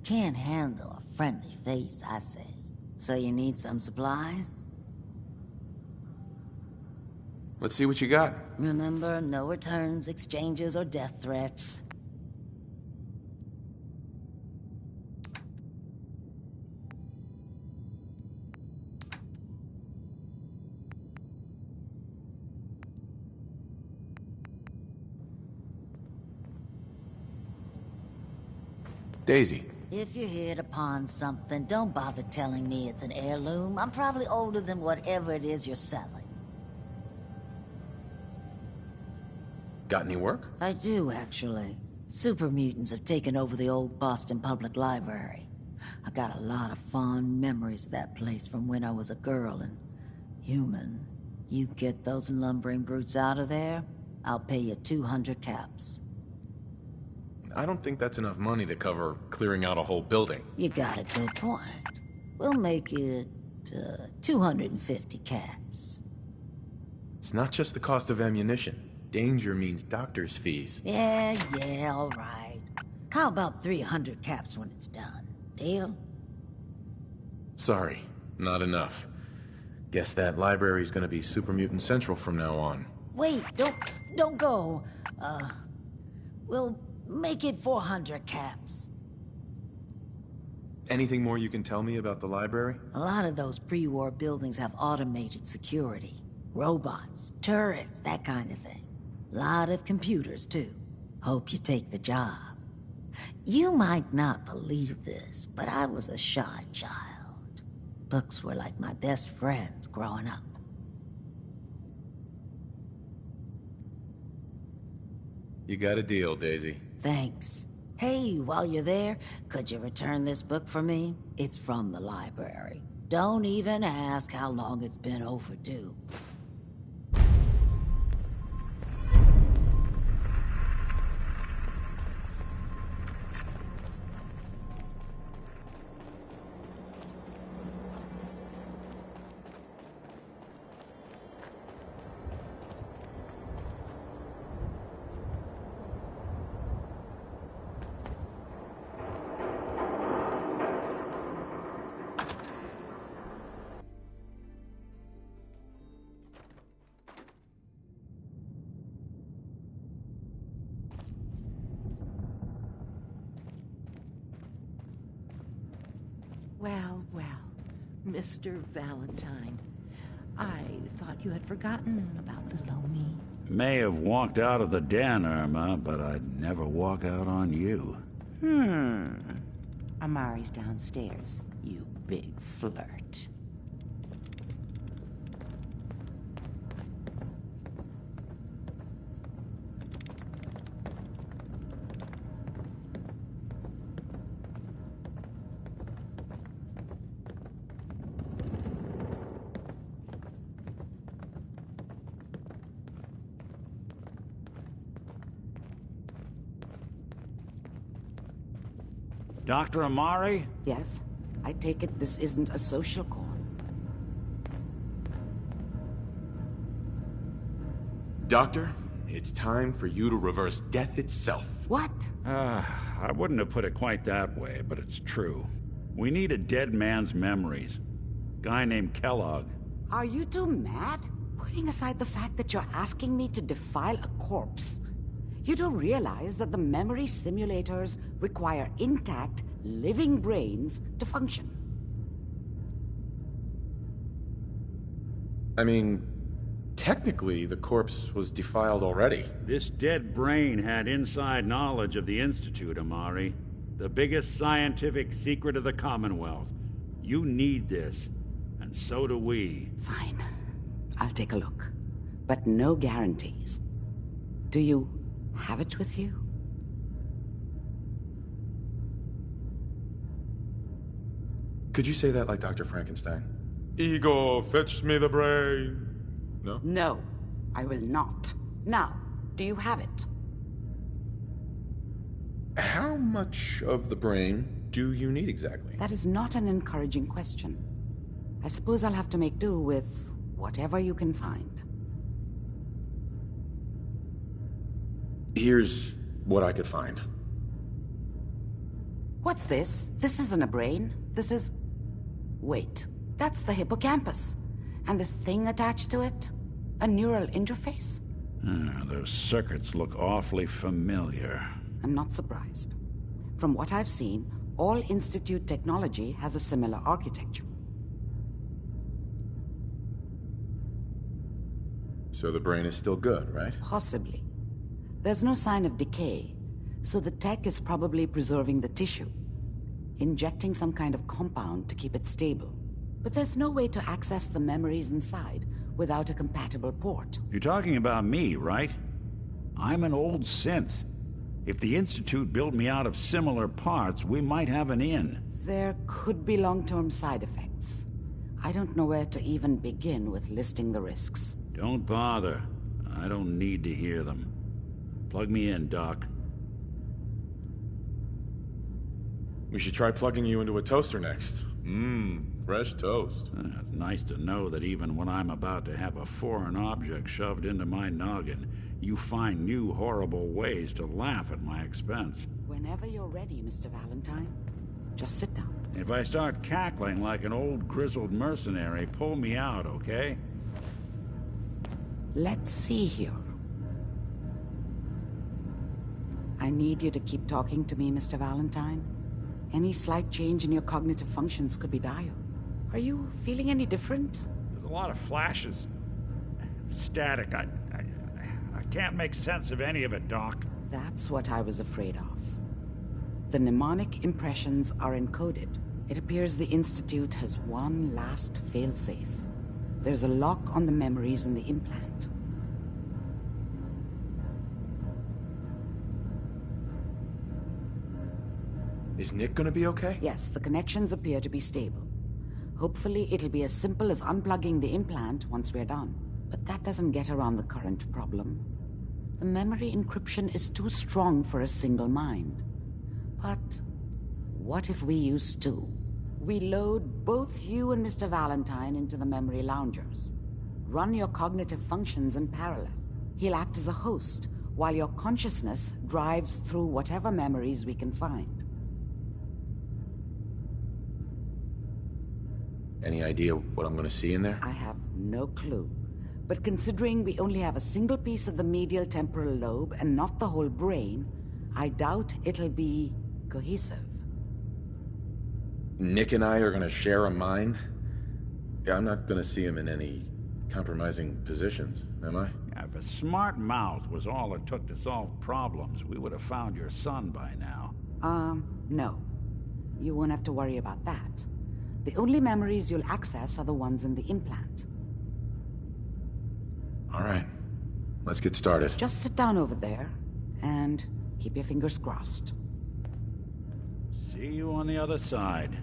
Can't handle a friendly face, I say. So you need some supplies? Let's see what you got. Remember, no returns, exchanges, or death threats. Daisy. If you hit upon something, don't bother telling me it's an heirloom. I'm probably older than whatever it is you're selling. Got any work? I do, actually. Super mutants have taken over the old Boston Public Library. I got a lot of fond memories of that place from when I was a girl and human. You get those lumbering brutes out of there, I'll pay you 200 caps. I don't think that's enough money to cover clearing out a whole building. You got a good point. We'll make it 250 caps. It's not just the cost of ammunition. Danger means doctor's fees. Yeah, all right. How about 300 caps when it's done? Deal? Sorry, not enough. Guess that library's gonna be Super Mutant Central from now on. Wait, don't go. We'll make it 400 caps. Anything more you can tell me about the library? A lot of those pre-war buildings have automated security. Robots, turrets, that kind of thing. Lot of computers, too. Hope you take the job. You might not believe this, but I was a shy child. Books were like my best friends growing up. You got a deal, Daisy. Thanks. Hey, while you're there, could you return this book for me? It's from the library. Don't even ask how long it's been overdue. Well, Mr. Valentine. I thought you had forgotten about little me. May have walked out of the den, Irma, but I'd never walk out on you. Amari's downstairs, you big flirt. Dr. Amari? Yes? I take it this isn't a social call. Doctor, it's time for you to reverse death itself. What? I wouldn't have put it quite that way, but it's true. We need a dead man's memories. Guy named Kellogg. Are you two mad? Putting aside the fact that you're asking me to defile a corpse, you don't realize that the memory simulators require intact, living brains to function. I mean, technically, the corpse was defiled already. This dead brain had inside knowledge of the Institute, Amari. The biggest scientific secret of the Commonwealth. You need this, and so do we. Fine. I'll take a look. But no guarantees. Do you have it with you? Could you say that like Dr. Frankenstein? Ego, fetch me the brain. No? No, I will not. Now, do you have it? How much of the brain do you need exactly? That is not an encouraging question. I suppose I'll have to make do with whatever you can find. Here's what I could find. What's this? This isn't a brain. This is... Wait, that's the hippocampus. And this thing attached to it? A neural interface? Those circuits look awfully familiar. I'm not surprised. From what I've seen, all Institute technology has a similar architecture. So the brain is still good, right? Possibly. There's no sign of decay, so the tech is probably preserving the tissue, injecting some kind of compound to keep it stable. But there's no way to access the memories inside without a compatible port. You're talking about me, right? I'm an old synth. If the Institute built me out of similar parts, we might have an in. There could be long-term side effects. I don't know where to even begin with listing the risks. Don't bother. I don't need to hear them. Plug me in, Doc. We should try plugging you into a toaster next. Fresh toast. It's nice to know that even when I'm about to have a foreign object shoved into my noggin, you find new horrible ways to laugh at my expense. Whenever you're ready, Mr. Valentine, just sit down. If I start cackling like an old grizzled mercenary, pull me out, okay? Let's see here. I need you to keep talking to me, Mr. Valentine. Any slight change in your cognitive functions could be dire. Are you feeling any different? There's a lot of flashes. Static. I can't make sense of any of it, Doc. That's what I was afraid of. The mnemonic impressions are encoded. It appears the Institute has one last failsafe. There's a lock on the memories in the implant. Is Nick gonna be okay? Yes, the connections appear to be stable. Hopefully it'll be as simple as unplugging the implant once we're done. But that doesn't get around the current problem. The memory encryption is too strong for a single mind. But what if we use two? We load both you and Mr. Valentine into the memory loungers. Run your cognitive functions in parallel. He'll act as a host, while your consciousness drives through whatever memories we can find. Any idea what I'm gonna see in there? I have no clue. But considering we only have a single piece of the medial temporal lobe and not the whole brain, I doubt it'll be cohesive. Nick and I are gonna share a mind? Yeah, I'm not gonna see him in any compromising positions, am I? If a smart mouth was all it took to solve problems, we would have found your son by now. No. You won't have to worry about that. The only memories you'll access are the ones in the implant. All right. Let's get started. Just sit down over there, and keep your fingers crossed. See you on the other side.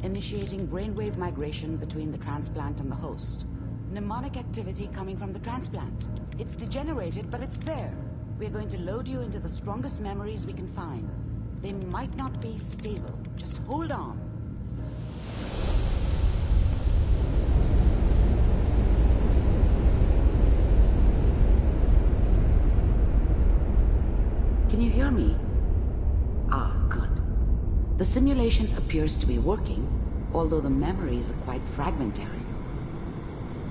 Initiating brainwave migration between the transplant and the host. Mnemonic activity coming from the transplant. It's degenerated, but it's there. We're going to load you into the strongest memories we can find. They might not be stable. Just hold on. Can you hear me? Ah, good. The simulation appears to be working, although the memories are quite fragmentary.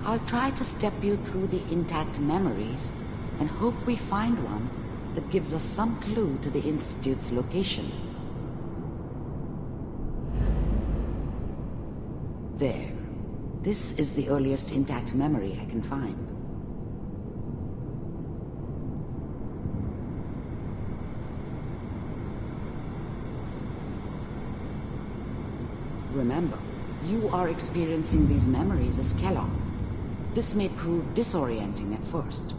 I'll try to step you through the intact memories and hope we find one that gives us some clue to the Institute's location. There. This is the earliest intact memory I can find. Remember, You are experiencing these memories as Kellogg. This may prove disorienting at first.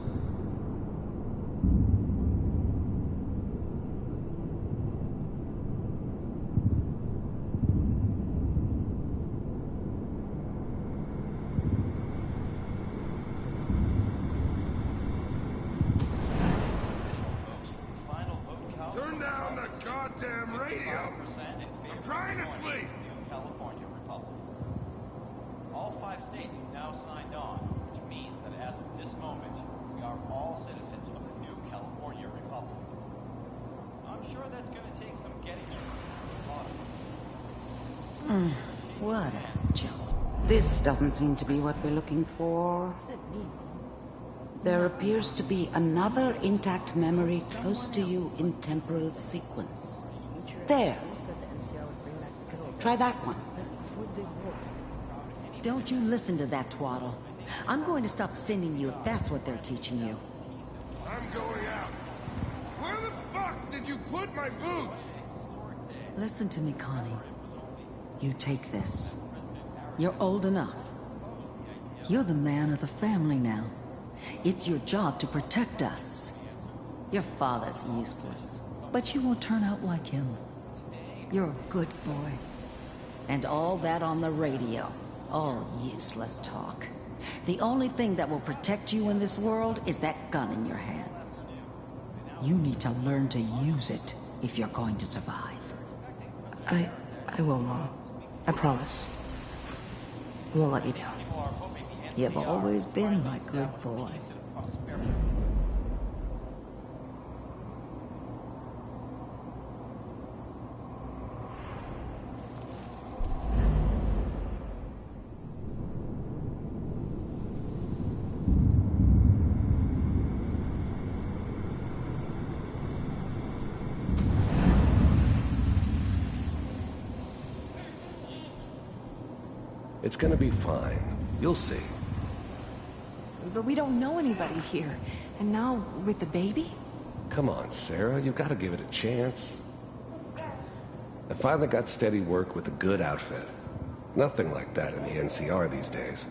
Turn down the goddamn radio! I'm trying to sleep! California Republic. All 5 states have now signed on, which means that as of this moment, we are all citizens of the new California Republic. I'm sure that's going to take some getting used to. What a joke. This doesn't seem to be what we're looking for. There appears to be another intact memory close to you in temporal sequence. There. Try that one. Don't you listen to that twaddle. I'm going to stop sending you if that's what they're teaching you. I'm going out. Where the fuck did you put my boots? Listen to me, Connie. You take this. You're old enough. You're the man of the family now. It's your job to protect us. Your father's useless, but you won't turn out like him. You're a good boy. And all that on the radio, all useless talk. The only thing that will protect you in this world is that gun in your hands. You need to learn to use it if you're going to survive. I will, Mom. I promise. I won't let you down. You've always been my good boy. It's gonna be fine. You'll see. But we don't know anybody here. And now, with the baby? Come on, Sarah. You've got to give it a chance. I finally got steady work with a good outfit. Nothing like that in the NCR these days.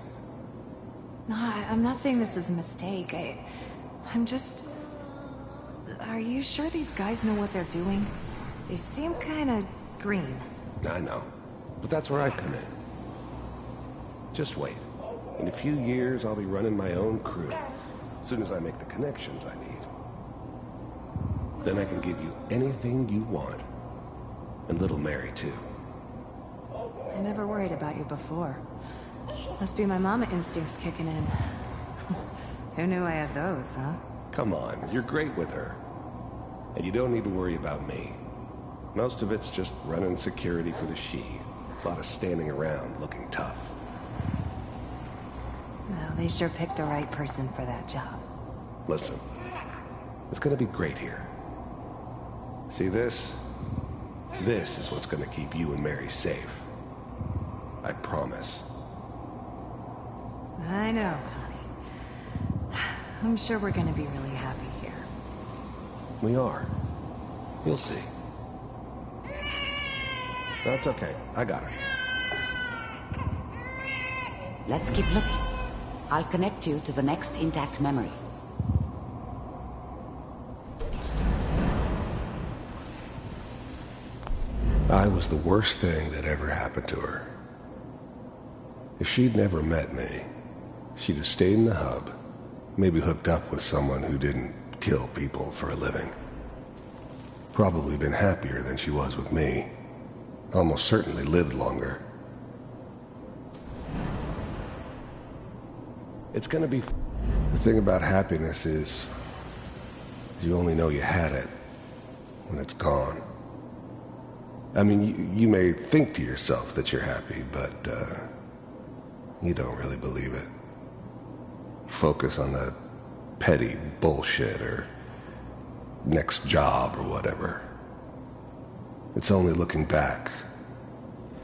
No, I'm not saying this was a mistake. I'm just... Are you sure these guys know what they're doing? They seem kinda green. I know. But that's where I come in. Just wait. In a few years, I'll be running my own crew. As soon as I make the connections I need. Then I can give you anything you want. And little Mary, too. I never worried about you before. Must be my mama instincts kicking in. Who knew I had those, huh? Come on, you're great with her. And you don't need to worry about me. Most of it's just running security for the she. A lot of standing around looking tough. Well, they sure picked the right person for that job. Listen, it's gonna be great here. See this? This is what's gonna keep you and Mary safe. I promise. I know, Connie. I'm sure we're gonna be really happy here. We are. You'll see. That's okay. I got it. Let's keep looking. I'll connect you to the next intact memory. I was the worst thing that ever happened to her. If she'd never met me, she'd have stayed in the hub, maybe hooked up with someone who didn't kill people for a living. Probably been happier than she was with me. Almost certainly lived longer. It's gonna be... The thing about happiness is you only know you had it when it's gone. I mean, you may think to yourself that you're happy, but you don't really believe it. Focus on that petty bullshit or next job or whatever. It's only looking back,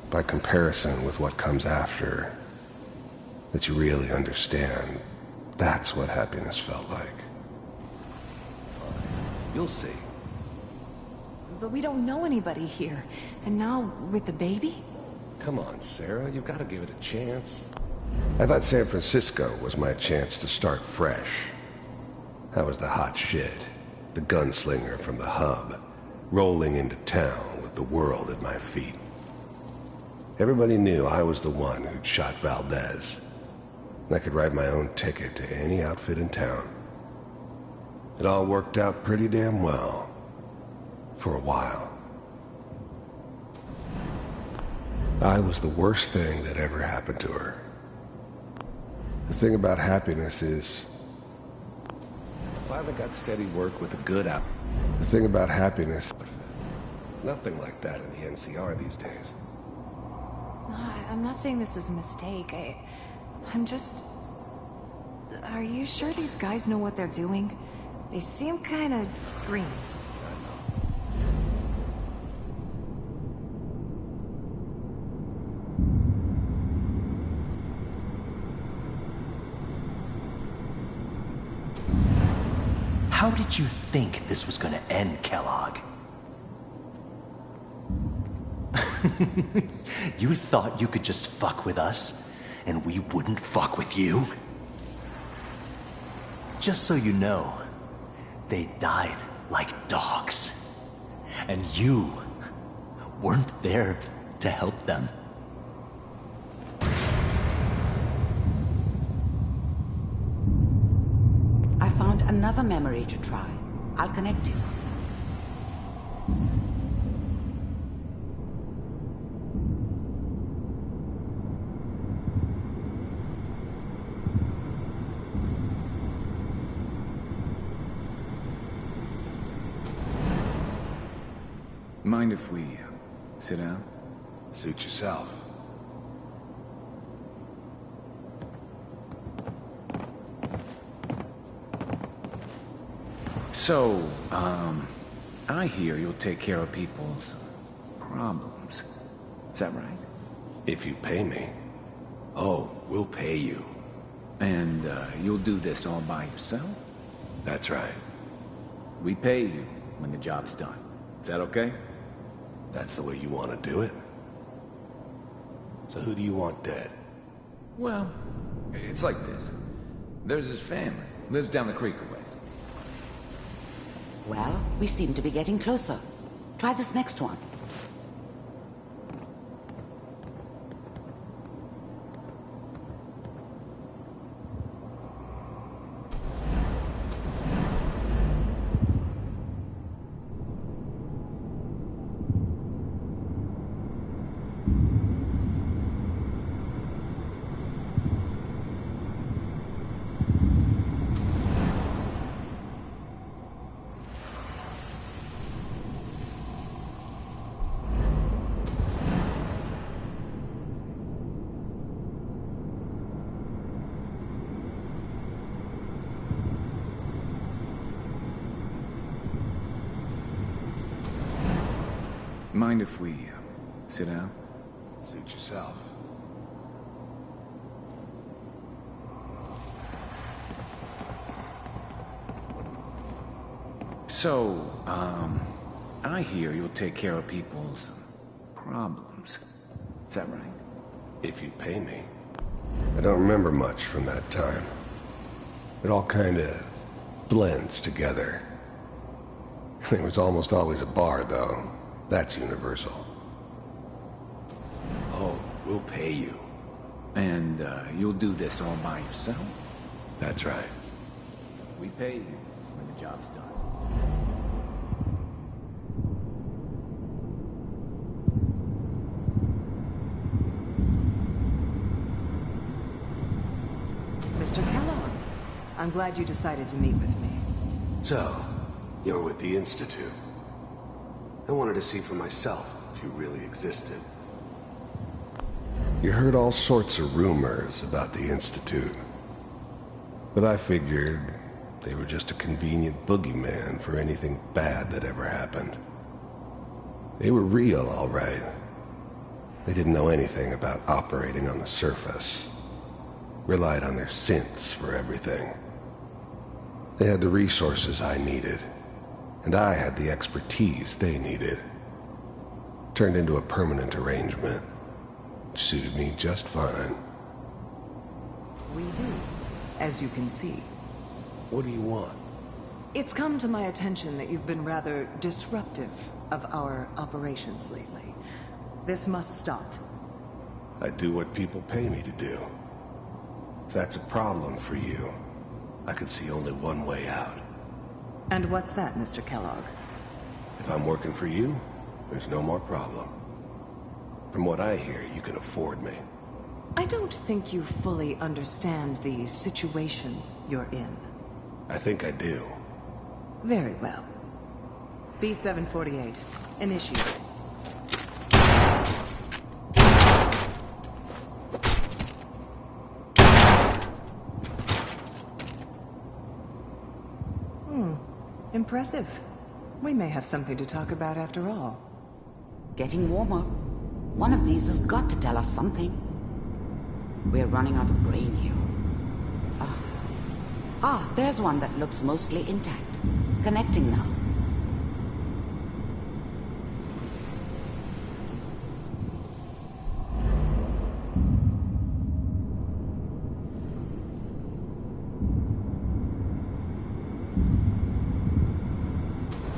by comparison with what comes after, that you really understand. That's what happiness felt like. You'll see. But we don't know anybody here. And now, with the baby? Come on, Sarah, you've got to give it a chance. I thought San Francisco was my chance to start fresh. I was the hot shit, the gunslinger from the hub, rolling into town with the world at my feet. Everybody knew I was the one who'd shot Valdez, and I could write my own ticket to any outfit in town. It all worked out pretty damn well, for a while. I was the worst thing that ever happened to her. The thing about happiness is, I finally got steady work with a good app. The thing about happiness, nothing like that in the NCR these days. No, I'm not saying this was a mistake. I'm just... Are you sure these guys know what they're doing? They seem kind of green. How did you think this was gonna end, Kellogg? You thought you could just fuck with us, and we wouldn't fuck with you? Just so you know, they died like dogs. And you weren't there to help them. I found another memory to try. I'll connect you. Mind if we sit down? Suit yourself. So, I hear you'll take care of people's problems. Is that right? If you pay me. Oh, we'll pay you. And, you'll do this all by yourself? That's right. We pay you when the job's done. Is that okay? That's the way you want to do it? So who do you want dead? Well, it's like this. There's his family. Lives down the creek a ways. Well, we seem to be getting closer. Try this next one. Mind if we sit down? Suit yourself. So, I hear you'll take care of people's problems. Is that right? If you pay me. I don't remember much from that time. It all kinda blends together. There was almost always a bar, though. That's universal. Oh, we'll pay you. And, you'll do this all by yourself? That's right. We pay you when the job's done. Mr. Kellogg, I'm glad you decided to meet with me. So, you're with the Institute. I wanted to see for myself if you really existed. You heard all sorts of rumors about the Institute. But I figured they were just a convenient boogeyman for anything bad that ever happened. They were real, all right. They didn't know anything about operating on the surface. Relied on their synths for everything. They had the resources I needed, and I had the expertise they needed. Turned into a permanent arrangement. which suited me just fine. We do, as you can see. What do you want? It's come to my attention that you've been rather disruptive of our operations lately. This must stop. I do what people pay me to do. If that's a problem for you, I could see only one way out. And what's that, Mr. Kellogg? If I'm working for you, there's no more problem. From what I hear, you can afford me. I don't think you fully understand the situation you're in. I think I do. Very well. B-748, initiate. Impressive. We may have something to talk about after all. Getting warmer. One of these has got to tell us something. We're running out of brain here. There's one that looks mostly intact. Connecting now.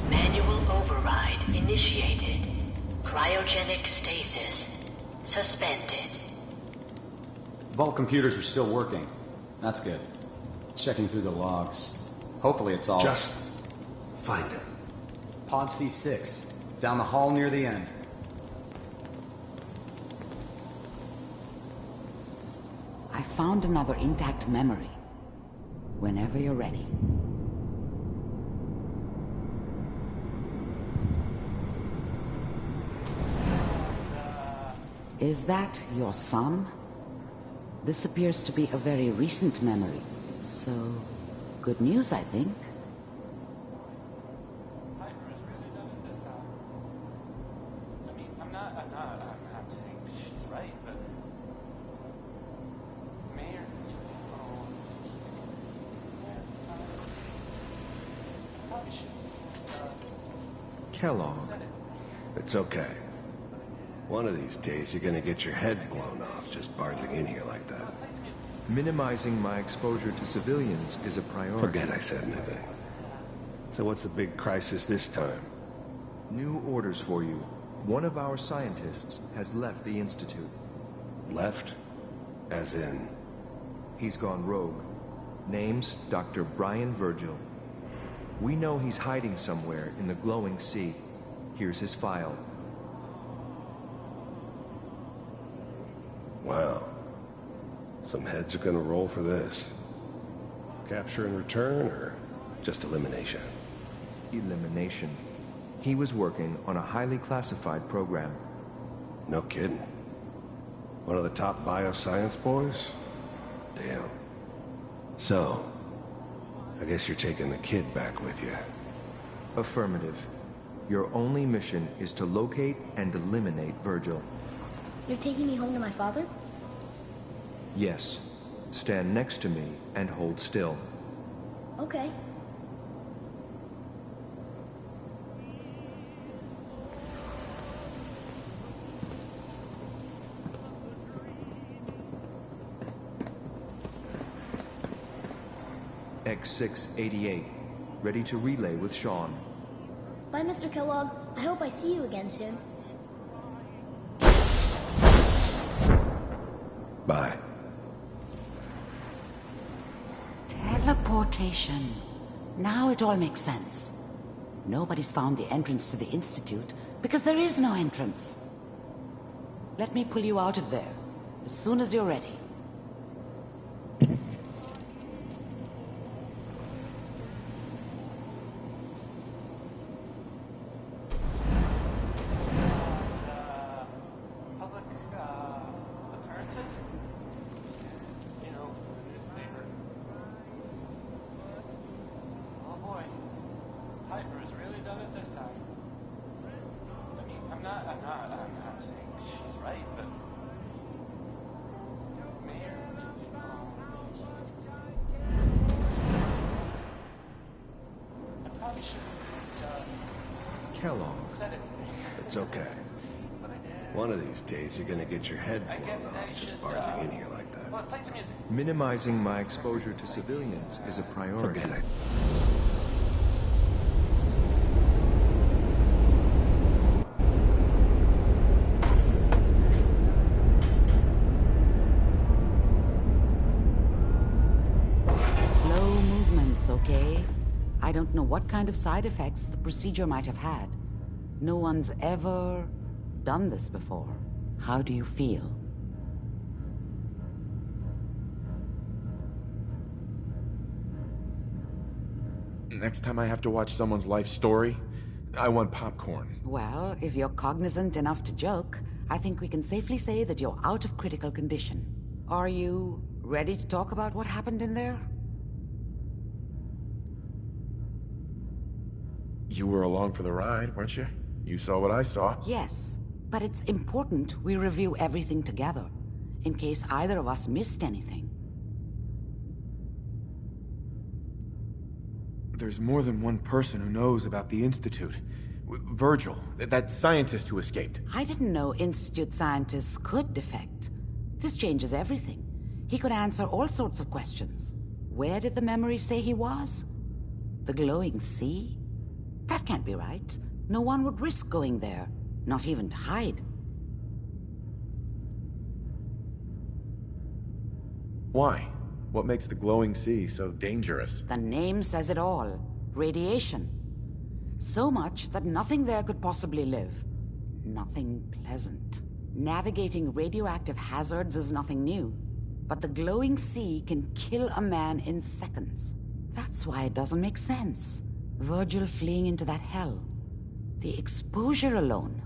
Manual override initiated. Cryogenic stasis suspended. Vault computers are still working. That's good. Checking through the logs. Hopefully it's all... Just find it. Pod C6. Down the hall near the end. I found another intact memory. Whenever you're ready. Is that your son? This appears to be a very recent memory. So, good news, I think. I'm not saying she's right, but... Mayor... Probably should... Kellogg. It's okay. One of these days, you're gonna get your head blown off just barging in here like that. Minimizing my exposure to civilians is a priority. Forget I said anything. So what's the big crisis this time? New orders for you. One of our scientists has left the Institute. Left? As in? He's gone rogue. Name's Dr. Brian Virgil. We know he's hiding somewhere in the glowing sea. Here's his file. Wow. Some heads are gonna roll for this. Capture and return, or just elimination? Elimination. He was working on a highly classified program. No kidding. One of the top bioscience boys? Damn. So, I guess you're taking the kid back with you. Affirmative. Your only mission is to locate and eliminate Virgil. You're taking me home to my father? Yes. Stand next to me and hold still. Okay. X688. Ready to relay with Sean. Bye, Mr. Kellogg. I hope I see you again soon. Bye. Teleportation. Now it all makes sense. Nobody's found the entrance to the Institute because there is no entrance. Let me pull you out of there as soon as you're ready. Kellogg. It's okay. One of these days, you're gonna get your head blown off just barging in here like that. Come on, play some music. Minimizing my exposure to civilians is a priority. Forget it. Slow movements, okay? I don't know what kind of side effects the procedure might have had. No one's ever done this before. How do you feel? Next time I have to watch someone's life story, I want popcorn. Well, if you're cognizant enough to joke, I think we can safely say that you're out of critical condition. Are you ready to talk about what happened in there? You were along for the ride, weren't you? You saw what I saw. Yes, but it's important we review everything together, in case either of us missed anything. There's more than one person who knows about the Institute. Virgil, that scientist who escaped. I didn't know Institute scientists could defect. This changes everything. He could answer all sorts of questions. Where did the memory say he was? The glowing sea? That can't be right. No one would risk going there, not even to hide. Why? What makes the glowing sea so dangerous? The name says it all. Radiation. So much that nothing there could possibly live. Nothing pleasant. Navigating radioactive hazards is nothing new. But the glowing sea can kill a man in seconds. That's why it doesn't make sense. Virgil fleeing into that hell. The exposure alone.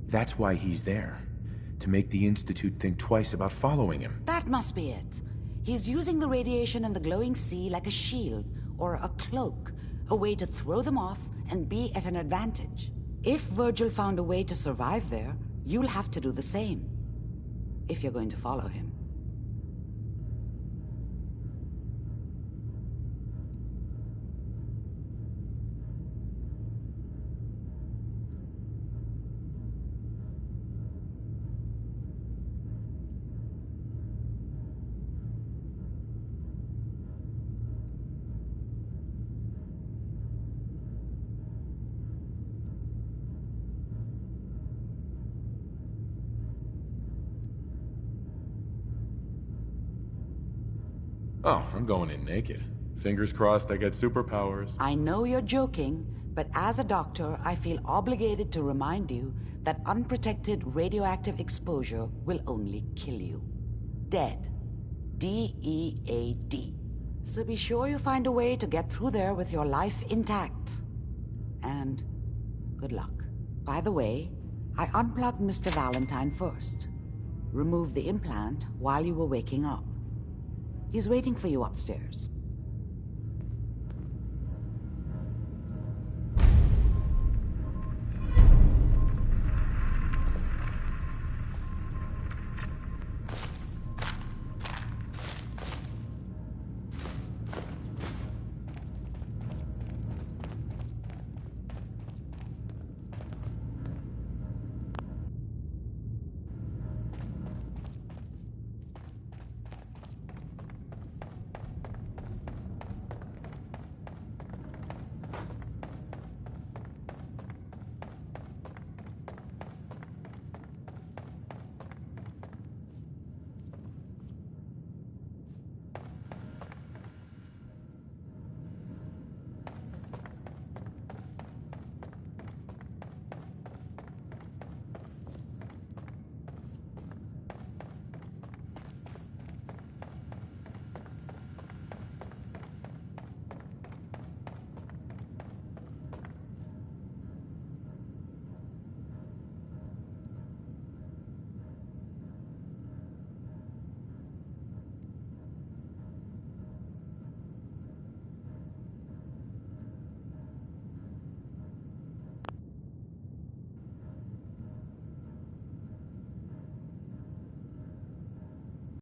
That's why he's there. To make the Institute think twice about following him. That must be it. He's using the radiation and the glowing sea like a shield, or a cloak, a way to throw them off and be at an advantage. If Virgil found a way to survive there, you'll have to do the same. If you're going to follow him. Oh, I'm going in naked. Fingers crossed I get superpowers. I know you're joking, but as a doctor, I feel obligated to remind you that unprotected radioactive exposure will only kill you. Dead. D-E-A-D. So be sure you find a way to get through there with your life intact. And good luck. By the way, I unplugged Mr. Valentine first. Removed the implant while you were waking up. He's waiting for you upstairs.